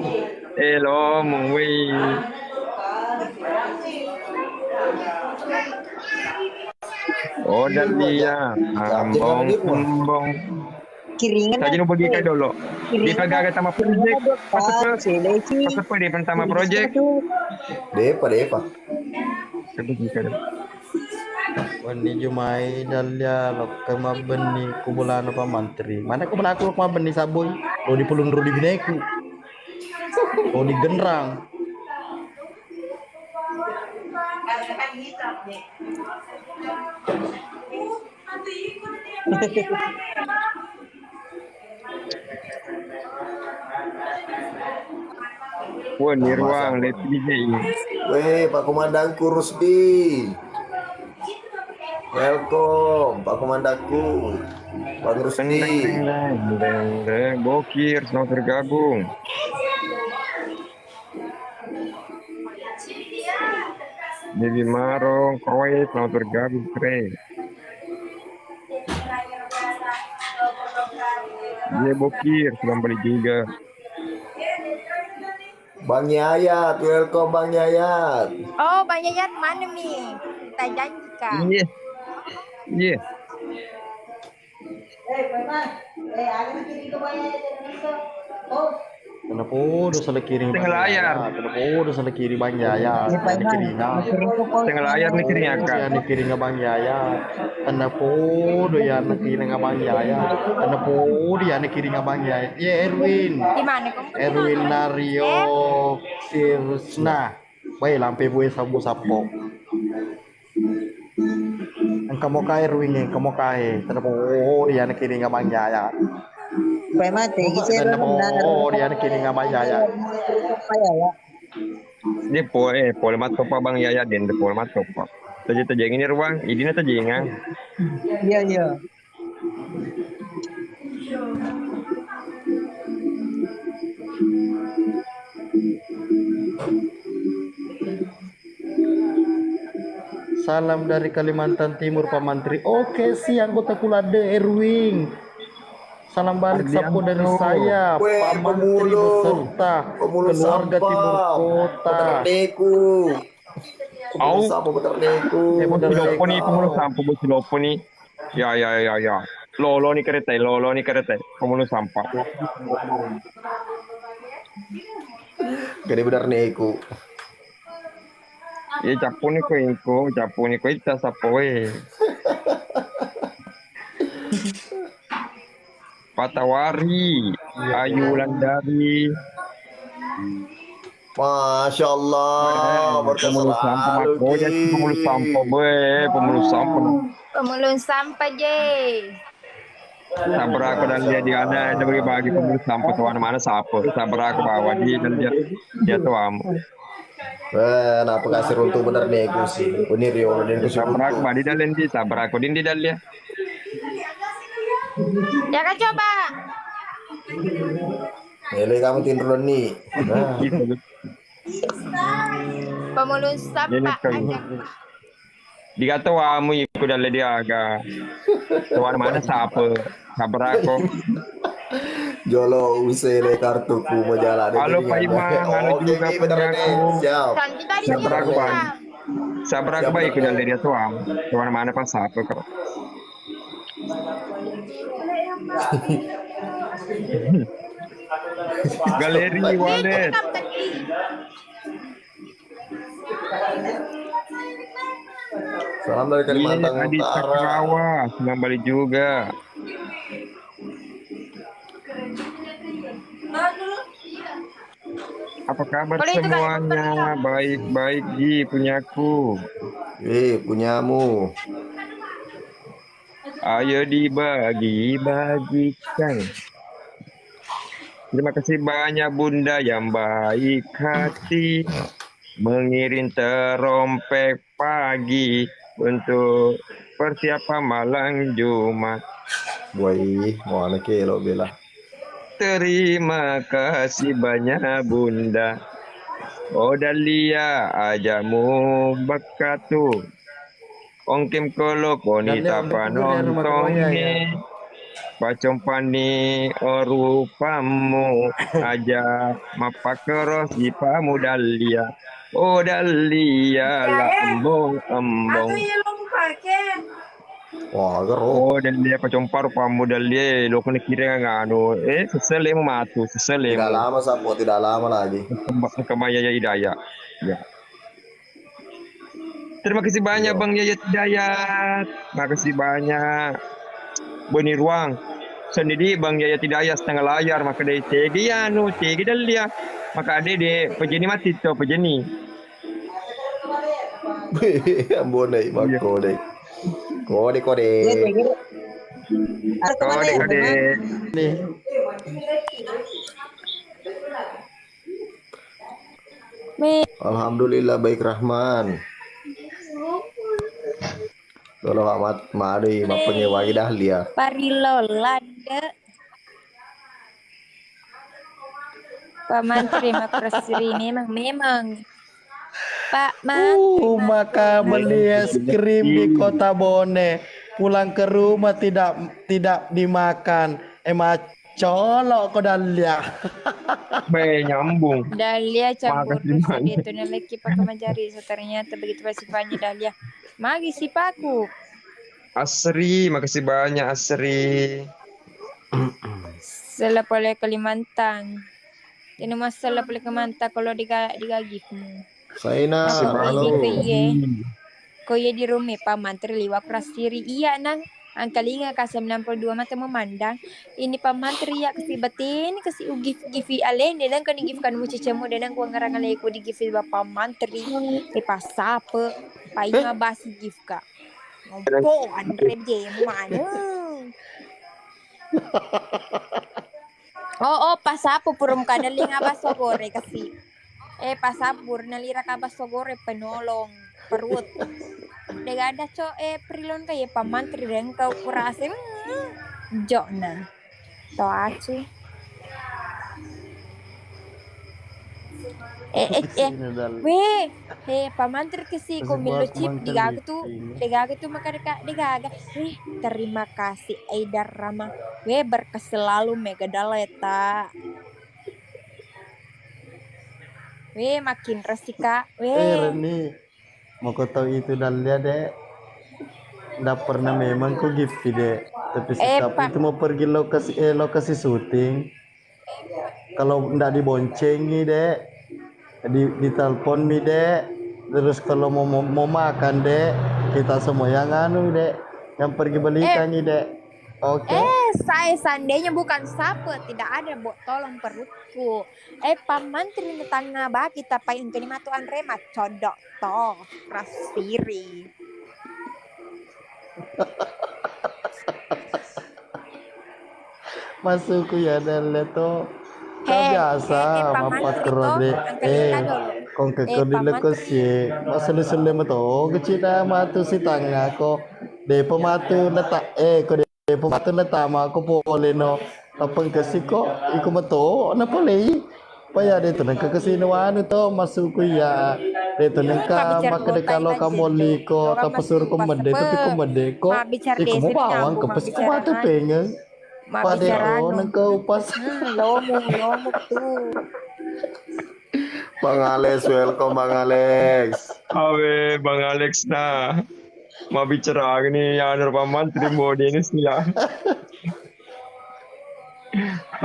S6: elomu wei oh dan dia ambong
S5: Kiringan.
S6: saja nu bagi ka dulu di kagak sama project pas apa di pertama project
S1: Depa.
S6: bagi ka dulu
S8: Wani Jumai Dalia Lokal Mabeni Kumulano pa mantri. Mana ko manako mabeni saboy. O di pulun ro di bineku. O di genrang.
S6: wah ni ruang let DJ
S1: Weh Pak Komandanku Rusdi. Welcome Pak Komandanku. Bang Rusdi.
S6: Bokir selamat bergabung Dewi Marong Kowe selamat bergabung keren Dia Bokir selamat balik juga
S1: Bang Yayat, welcome Bang Yayat.
S4: Oh, Bang Yayat mana nih? Kita janjikan.
S6: Iya
S8: Kenapa udah salah kiring
S6: Tengah layar.
S8: Kenapa udah salah kiri Bang Yaya? Kiringa.
S6: tengah layar nih kirinya
S8: Ya
S6: kak
S8: ni kiringa Bang Yaya. Kenapa udah ya ni kiringa Bang Yaya? Kenapa udah ya ni kiringa Bang Yaya? Ya Erwin.
S4: Di mana kamu?
S8: Erwin Nario Sirusna. Baik lampe bue sabu sapo. Ang kamu ka Erwin eh, kamu ka eh. Kenapa dia ni kiringa Bang Yaya?
S5: Pai mate,
S8: Kenapa dia ni kiringa Bang Yaya?
S6: Dia pole matopa bang Yaya den de pole matopa. Tajeng ini ruang, idina tajengan.
S5: Iya, iya.
S8: Salam dari Kalimantan Timur Pak Mantri. Oke si anggota Kulade Erwin. Salam balik sapu dari saya
S1: Weh,
S8: Pak Mantri beserta
S1: pemulung
S8: keluarga
S1: sampah.
S8: Timur Kota.
S1: Peterneku. Pemulung
S6: Au.
S1: sampah peterneku.
S6: Bos Silopo nih, pemulung sampah bos Silopo nih. Ya. Lolo nih kereta, pemulung sampah.
S1: Gede benar neku.
S6: Ya capu nih ko ita sapoe. Patawari, Ayu Landari,
S1: Masya Allah, berkah
S6: pemulung sampah
S1: selalu,
S6: makonya
S1: Ki.
S6: pemulung sampah pemulung sampah.
S4: Pemulung sampah, Jay.
S6: Sabar aku dan dia ada bagi pemulung sampah tuan mana siapa. Sabar aku bawa dia dan dia tuam.
S1: Kenapa kasih runtuh bener neku sih? Ini Rio dan kasih
S6: Sabar aku
S1: runtuh.
S6: badi dan dia sabar aku din di dalia.
S4: Ya kan coba.
S1: Nele kamu tinduran nih. Nah,
S6: Gitu.
S4: Pemulung
S6: Ini
S4: sampah
S6: kan.
S4: aja.
S6: Dikata wamu ikut dalam dia agak. Tuan mana siapa. Sabar aku.
S1: Jolo usele kartuku mau jalan.
S6: Halo Pak Imam, halo
S1: Oke,
S6: juga
S1: Ki, bener
S6: punya
S1: nih.
S6: aku.
S1: Siap.
S4: Santi tadi
S6: Sabar aku bang.
S4: bilang.
S6: Sabar aku baik ikut dalam dia tuam. Tuan mana pas siapa kau. Galeri wallet.
S1: Salam dari Kalimantan
S6: Iya, Adi
S1: Utara.
S6: Sakrawa, senang balik juga. Apa kabar
S4: Kalau itu kan
S6: semuanya? Baik-baik Ji punyaku.
S1: Punyamu.
S6: Ayo dibagi-bagikan. Terima kasih banyak Bunda yang baik hati, mengirim terompet pagi untuk persiapan malam Jumat.
S1: Woi, mau anak lo bela.
S6: Terima kasih banyak Bunda. Oh Dalia ajamu bakatu. Ongkim kolo konita panontongi. Pacompani orupamu aja mapakero sipamu Dalia. Oh Dalia la embong.
S1: Wah, gero.
S6: Oh Dalia pacompar pamu Dalia lo kena kira nganu. Seselemu matu
S1: Tidak
S6: seselemu.
S1: lama sapo, tidak lama lagi.
S6: Kemaya Hidayat. Ya. Terima kasih banyak Bang Yayat Hidayat. Makasih banyak. Boni ruang. Sendiri Bang Yayat Hidayat setengah layar maka dari tegi tegi Dalia. Maka ada de pejeni mati to pejeni.
S1: Ambon deh, bako deh. Kode.
S5: Iya, saya kira. Ada kemana ya,
S6: Kode.
S8: Nih,
S1: Alhamdulillah baik Rahman. Tolong amat mari mapengewagi Dahlia.
S4: Parilola de. Pak Menteri Makrasiri memang. Pak Menteri.
S8: maka beli es krim di Kota Bone, pulang ke rumah tidak dimakan. Colok kau Dalia.
S6: Nyambung.
S4: Dahlia campur
S6: Makasih
S4: dosa
S6: banyak.
S4: itu lagi pakai majari. So, ternyata begitu pasifannya Dahlia. Magi si paku.
S6: Asri, makasih banyak Asri.
S4: Selapole Kalimantan. Ini masalah boleh Kalimantan kalau digagifmu.
S1: Saina, halo.
S4: Kau ye di rumah Pak Menteri liwak prasiri. Iya nang. Angka linga kasih 62 mata memandang. Ini Pak Menteri ya kasih batin kasih gifi alen dan kan digifkan mu cecemu dan ku ngarang alai ku digifi Bapak Menteri. Pas apa? Pak Inga basi gifka. Ngompo Andre je mana? Oh pas apa purum kada linga baso gore kasih. Pasabur nalira ka basogore penolong perut. Dega ada prilon kaya pamantri dan kau kurase jokna. To acu.
S8: Kesini dal.
S4: Pamantri kesi
S8: Kasi
S4: komilo
S8: buat
S4: chip
S8: mangkali.
S4: digaga tu makareka digaga. Terima kasih Aidar Rama. Berkah selalu mega daleta. Makin resika.
S8: Reni, mau kau tahu itu Dalia dek? Nggak pernah memang kau gift dek. Tapi setiap itu mau pergi lokasi syuting. Kalau nggak diboncengi dek, ditelepon mi dek. Terus kalau mau makan dek, kita semua yang anu dek, yang pergi belikan nih dek. Oke.
S4: Saya seandainya bukan sapu, tidak ada tolong perutku. Pamantri tangga bah kita pai untuk dimatuan rema codok toh rasiri.
S8: Masukku ya Dalia to. Biasa apa kerode kong kekodile ko si masale mato kecita matu si tanga ko de pematu nata ko de pematu nata ma ko pole no tapang kasi ko iko mato na pole paya de to nang kasino anu to masuku ya de to nang ka makade kalo kamoli ko tapos sur ko made ko iko mo bawang ko pas ko matu pengen Pade nang kau pas
S4: lomo tuh.
S1: Bang Alex, welcome Bang Alex.
S6: Awe Bang Alex nah. Mau bicara ini ya Nur Pamantri mode ini sih ya.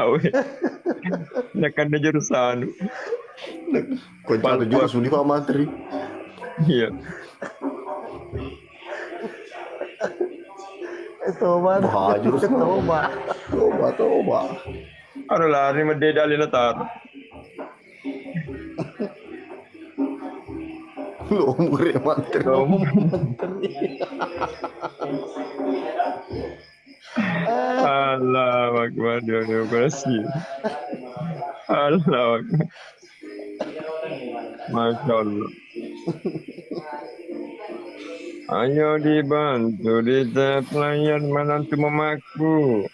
S6: Awe. Nakan na jurusan.
S1: Kunci jurus di Pamantri.
S6: Iya.
S8: Toba,
S1: jurus toba.
S6: Ano lari madedali na tar.
S1: Umur ya mantri.
S6: Allah Akbar demokrasi. Allah Akbar. Masya Allah. Ayo dibantu di pelayan menantu mamaku.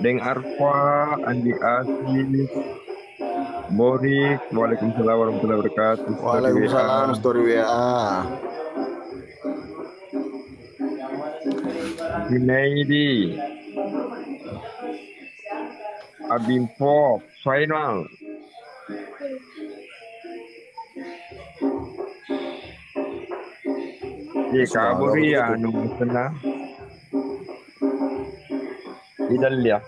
S6: Deng Arfa, Andi Asli, Borik, Waalaikumsalam warahmatullahi wabarakatuh.
S1: Waalaikumsalam, story WA.
S6: Junaidi, Abimpo, final. Kabur ya, nunggu senang. Tidak lihat.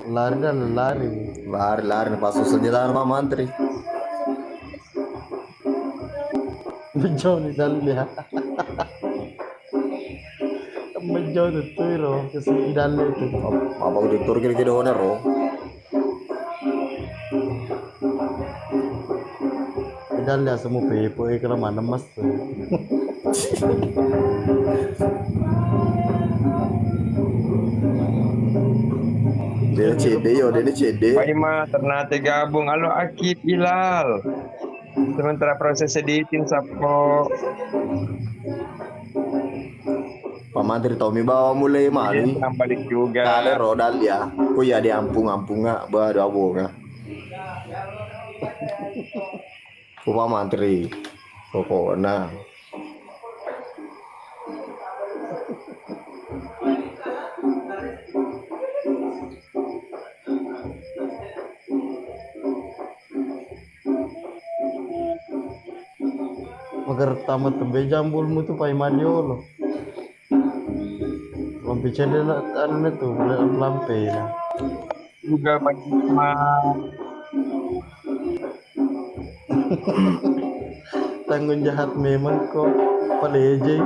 S1: Lari pas senjata Pak Mantri.
S8: Bejo ni Dalia. Bejo tu ro kasi Dalia tu.
S1: Apa udah tur kira-kira honor ro.
S8: Dalia semua pepo kalau mana mas tu.
S1: Dia CD.
S6: Pak Ima ternyata gabung. Halo Akib Ilal. Sementara proses editing sapo.
S1: Pak Mantri Tommy bawa mulai mali.
S6: Balik juga.
S1: Ada rodal ya. Ku ya di ampung nggak baru abonga. Ku Pak Mantri. Pokoknya.
S8: Magar tamat tembe jambul mu tu pai madio lo. Lampican dia anu tu lampe na.
S6: Juga bagi
S8: Tanggung jahat memang kok paleje.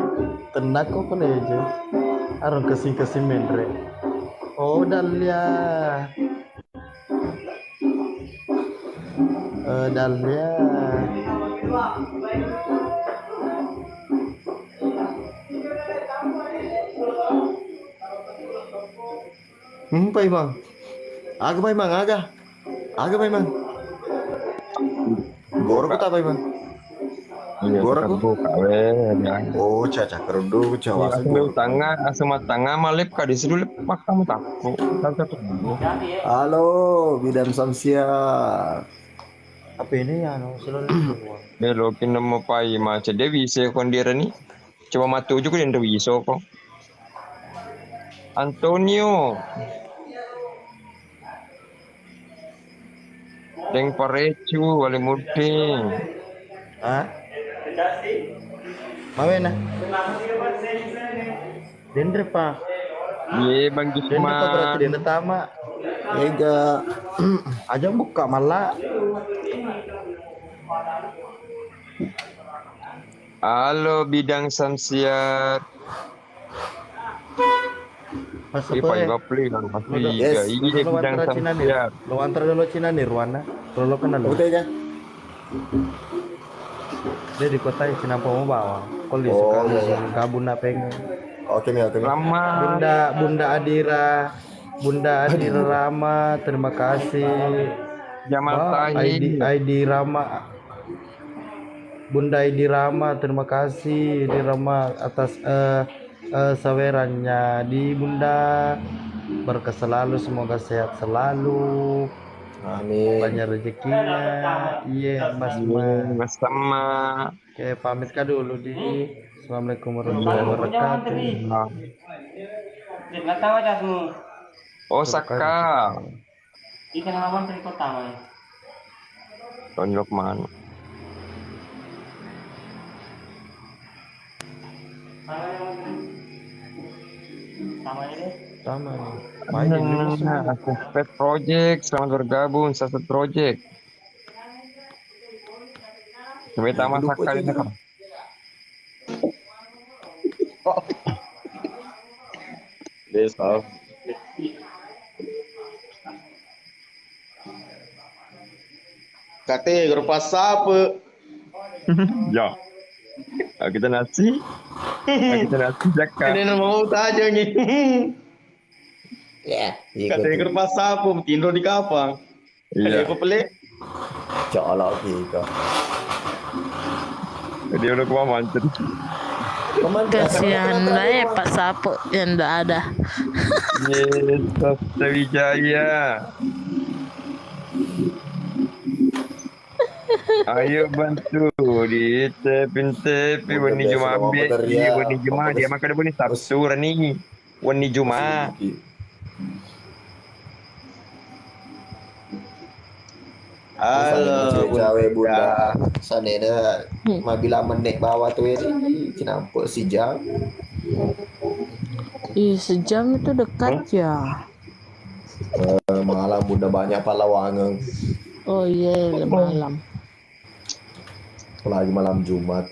S8: Tenak kok paleje. Aron kasih mendre. Oh Dalia. Dalia.
S1: Pai mang. Aga pai mang, aga. Aga pai mang. Goro ko ta pai mang.
S6: Iya,
S1: Goro
S6: sekat
S1: ko.
S6: buka ya.
S1: Oh, caca kerudu Jawa
S6: Asam
S1: goro.
S6: tanga, asam tanga malip ka di situ lip makamu takku.
S1: Halo, Bidan Samsiar.
S8: Apa ini ya no selalu
S6: Belokin nama pai maca Dewi se kondira ni. Coba matu juga dia Dewi so kok. Antonio. Deng parecu wale muding.
S8: ah Mawena Dendre pa
S6: Ye Bang
S8: Dendre pa berarti
S6: Gisman.
S8: Dendre tama
S1: Ega.
S8: aja buka malah
S6: Halo Bidang Samsiar.
S8: pas
S6: Ipa
S8: apa
S6: iba play kan pasti.
S1: Yes.
S6: Iya
S8: lo
S6: Bidang
S8: antara Cina nih
S6: Samsiar.
S8: lo antara dulu Cina nih Ruana lo kenal lo
S1: Oke kan?
S8: dia di kota Cina mau bawa kalau di
S1: Oh,
S8: suka
S1: iya.
S8: kabun apa yang
S1: Oke nih, oke nih.
S6: Lama.
S8: Bunda Adira Rama terima kasih
S6: Jamal
S8: Wah,
S6: Tahir.
S8: ID Rama Bunda ID Rama terima kasih ID Rama atas sawerannya di Bunda berkah selalu semoga sehat selalu
S1: Amin.
S8: banyak rezekinya iya Mas
S6: Mas sama.
S8: Oke pamit kah dulu di Assalamualaikum warahmatullahi wabarakatuh
S6: Osaka. Tahun Lokman.
S8: sama nih
S6: Aku Pet Project, selamat bergabung Sasat Project. Coba tamat
S1: Lupa
S6: sekali
S1: juga.
S6: nih.
S3: Desa. Kate grup apa?
S6: Ya. Kita nasi. Kita nasi jaka.
S3: Ini mau tanya nih.
S1: Ya,
S3: Kate
S1: ikut.
S3: grup apa? Tindo di kapang.
S6: Iya.
S3: Apa pelik?
S1: Colok gitu.
S6: Dia udah kuat mancet.
S9: Kasihan lah ya Pak Sapo yang ndak ada.
S6: Yes, Sasta Wijaya. Ayo bantu di tepi wani Juma ambil di wani Juma dia makan wani Sabtu rani wani Juma.
S3: Halo,
S1: Cawe Bunda. Sanena mabila menek bawah tuh ini kenapa si jam?
S9: Ih, sejam itu dekat ya.
S1: Malam Bunda banyak pahlawan.
S9: Oh iya, malam.
S1: Apalagi malam Jumat.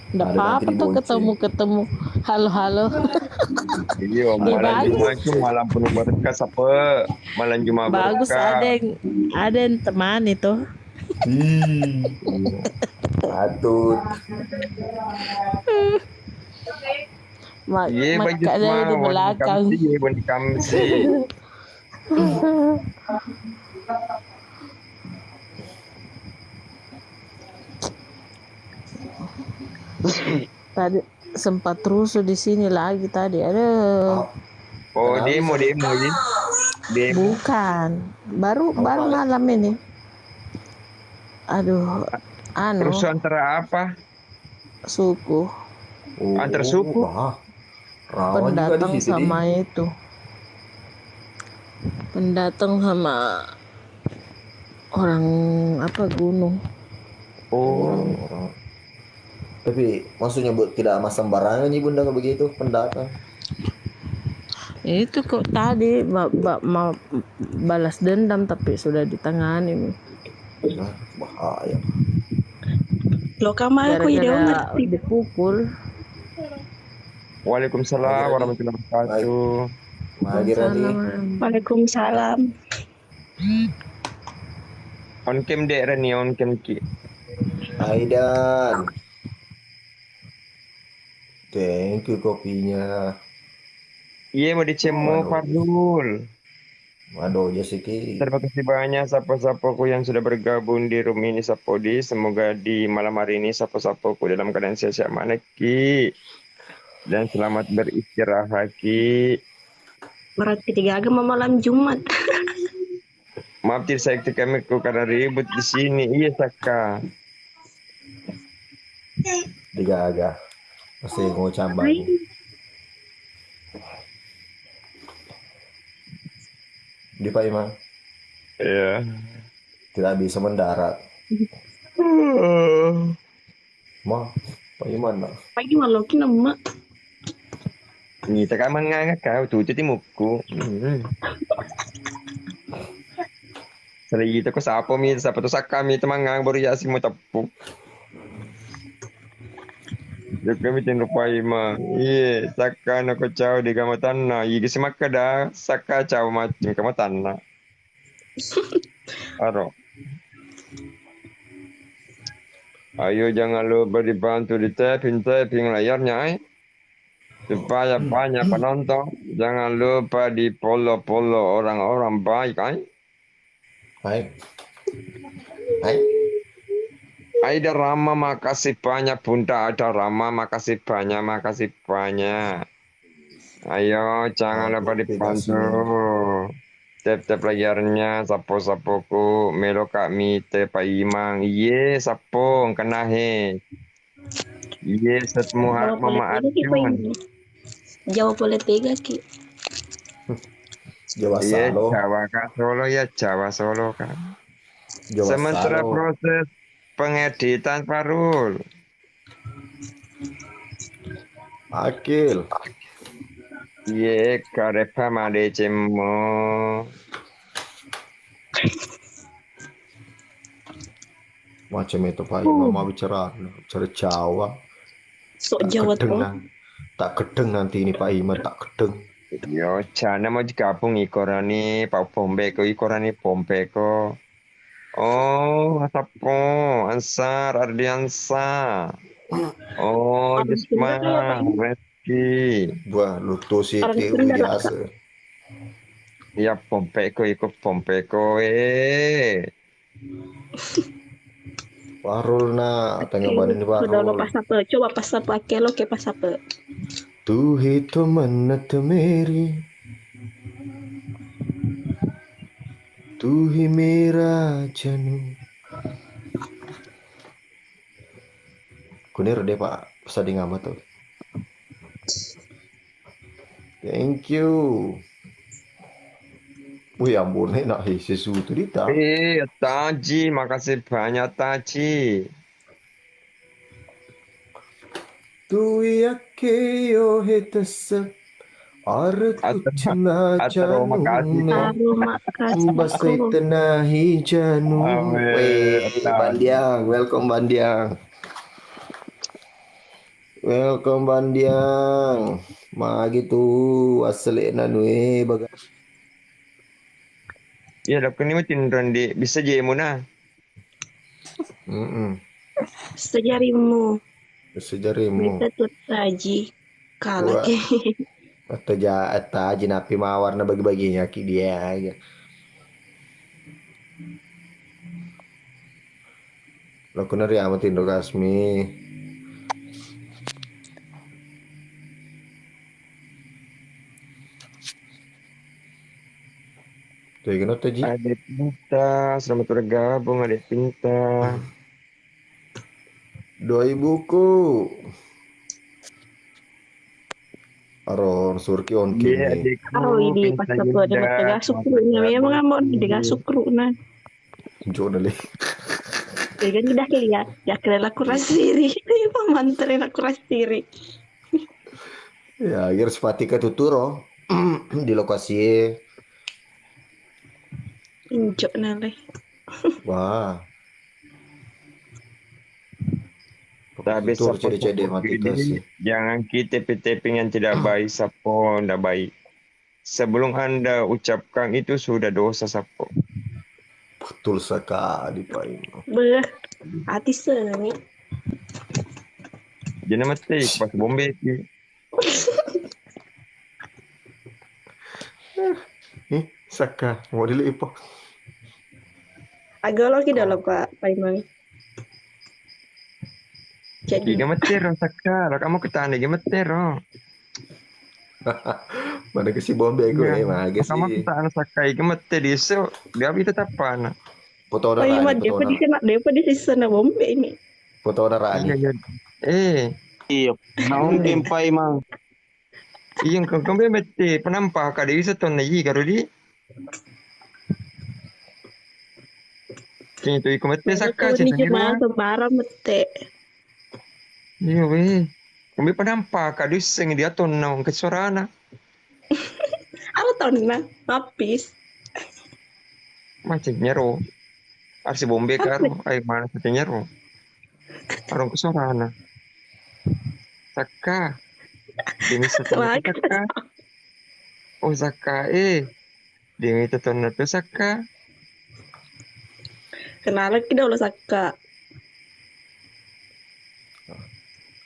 S9: Nggak
S1: Ada nanti
S9: apa-apa tuh
S1: dibonceng.
S9: ketemu. Halo.
S6: Iya, malam
S9: bagus.
S6: Juma itu malam penuh berkah apa? Malam Juma
S9: Bagus
S6: berkah.
S9: ada yang teman itu.
S1: Patut.
S6: Iya, baju
S9: Makanya
S6: semua
S9: di belakang.
S6: wani kamsi.
S9: Tadi sempat rusuh di sini lagi tadi. Aduh.
S6: Oh, demo ya. Demo.
S9: Bukan. Baru malam ini. Aduh.
S6: Terus antara apa?
S9: Suku.
S6: Antar suku?
S1: Rawan juga di
S9: Pendatang
S1: situ
S9: sama itu. Pendatang sama orang apa gunung.
S1: Orang. Tapi maksudnya tidak sama sembarangan nih Bunda kalau begitu pendatang.
S9: Itu kok tadi mau balas dendam tapi sudah ditangani.
S1: Nah, bahaya.
S10: Lo kamar aku ide
S9: Gara-gara dipukul.
S6: Waalaikumsalam warahmatullahi wabarakatuh.
S1: Mari Rani.
S10: Waalaikumsalam.
S6: On cam dek Rani, on cam ki.
S1: Aidan. Thank you kopinya.
S6: Iya mau dicemo
S1: Waduh.
S6: Fadul.
S1: Waduh, Jessica.
S6: Terima kasih banyak sapo-sapoku yang sudah bergabung di room ini Sapodi. Semoga di malam hari ini sapo-sapoku dalam keadaan sehat-sehat mana Ki. Dan selamat beristirahat Ki.
S10: Berarti 3 agama malam Jumat.
S6: Maaf tidak saya kami karena ribut di sini. Iya Saka.
S1: Digaga. Masih mau cambang.
S10: Hai.
S1: Di Pak Imam
S6: Iya.
S1: tidak bisa mendarat. Mah, Pak Iman nak.
S10: Pagi malam kina mak.
S6: Ini tak menganga kau tuh cuci muku. Seri itu ko sapo mi sapo to Saka mi temangang baru ya simu tepuk. Kami tinupai ma. Iya, Saka na ko chao di kamatan na. Iya si makada Saka chao macam kamatan na. Aro. Ayo jangan lupa dibantu di tapping layarnya supaya banyak penonton. Jangan lupa di follow orang-orang baik
S1: Hai. Hai.
S6: Ada Rama makasih banyak Bunda, ada Rama makasih banyak. Ayo jangan lupa dibantu. Tap layarnya sapo-sapoku melo kami te Pak Imang. Iye sapo kena he. Iye semua mama Arjun.
S10: Jawa boleh 3 Ki.
S1: Jawa
S6: Iya
S1: Salo.
S6: Jawa Kak Solo ya Jawa Solo kan.
S1: Jawa
S6: Sementara
S1: Salo.
S6: proses pengeditan Farul.
S1: Akil.
S6: Iya karepa made cemo.
S1: Macam itu Pak Imam mau bicara Jawa.
S10: Sok Jawa tuh.
S1: Tak kedeng nanti ini Pak Imam tak kedeng.
S6: Yo jana mau digabung ikorani Pak Bombeko ikorani Bombeko. Oh, Sapo, Ansar, Ardiansa. Oh, Desma, Reski.
S1: Buah lutu Siti biasa.
S6: Iya, Pompeko ikut Pompeko
S1: Warul na tengah badan
S10: Udah lo
S1: warul.
S10: pas apa? Coba pas apa? Kelo ke pas apa?
S1: Tu hi to mannat meri. Tu hi mera janu. Kunir deh Pak, bisa di ngama tuh. Thank you. Wih ampun, nak sesuatu dita.
S6: Taji, makasih banyak Taji.
S1: Tu yakke yo hetasa.
S6: Atau makasih.
S1: Basai tenahi janu. Bandiang, welcome Bandiang. Welcome Bandiang. Ma gitu asli nanue baga.
S6: Ya, dok ini mungkin Randi bisa jemuna.
S10: Sejarimu.
S1: Sejarimu.
S10: Bisa tuh taji. Kalah ke.
S1: Atau aja napi mawar na bagi-baginya ki dia aja. Lo kuner ya amatin do kasmi. Tuh gimana tuh Ji?
S6: Adik Pinta, selamat bergabung Adik Pinta.
S1: 2000ku. Aron surki on kini.
S10: Karo ini pas apa dia tega sukrunya memang mau tega sukruna.
S1: Jodoh deh.
S10: Jadi kan udah ya, ya kira aku rasiri, pamanterin aku rasiri.
S1: Ya, akhir sepati ke tuturo di lokasi.
S10: Injok nale.
S1: Wah.
S6: Tapi jangan kita taping yang tidak baik, Sapo, tidak baik. Sebelum Anda ucapkan itu sudah dosa, Sapo.
S1: Betul sekali, Pak Ino.
S10: Beh, hati seni.
S6: Jangan mati pas bombe.
S1: Saka mau dilipo.
S10: Agak lagi dah lah Pak Imang. Jadi
S6: Giga metero Saka, lo kamu ketane giga metero.
S1: Mana ke si Bombe gue mah
S6: Kamu
S1: si
S6: ketane Saka giga metero diso, dia bisa tapan.
S1: foto
S10: Pak
S1: Rani,
S10: Imang dia
S1: foto
S10: pun dikena dia pun di season bombe ini.
S1: foto Rani.
S6: Iya,
S2: Naon Pak Imang.
S6: Iya, kau mete penampak kada bisa ton lagi karo di. Kini tu ikut mete Saka
S10: Kau ni
S6: cinta
S10: cuma
S6: jiwa.
S10: sembarang mete.
S6: Iya weh. Kami penampak kada seng dia ton naon ke sorana.
S10: Apa tahun na? Habis.
S6: Macam nyero. Arsi bombe karo, ay mana kita nyero. Arong ke sorana. Saka. Demi setelah Saka. Oh Saka Demi itu ton tu Saka.
S10: Kenalan kita udah Saka.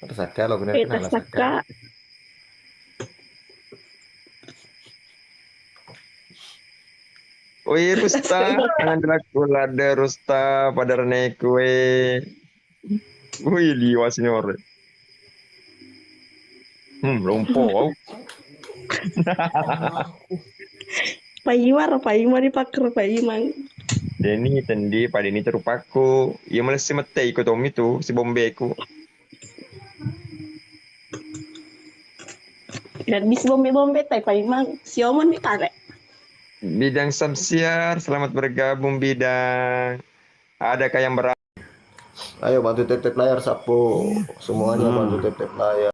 S1: Ada Saka lo benar
S10: Kita
S1: kenal
S10: Saka.
S1: Saka.
S6: Oi Rusta, jangan lada Rusta pada rene kue. Wih liwa senior. Lompo.
S10: Pak Imang dipakai Pak Imang.
S6: Deni tendi pada ini terupaku. Ia malah si mete ikut om itu si bombeku.
S10: Dan bis bombe tay Pak Imang. Si Omon ditarik.
S6: Bidang Samsiar, selamat bergabung bidang. Adakah yang
S1: Ayo bantu tap layar Sapo. Semuanya bantu tap layar.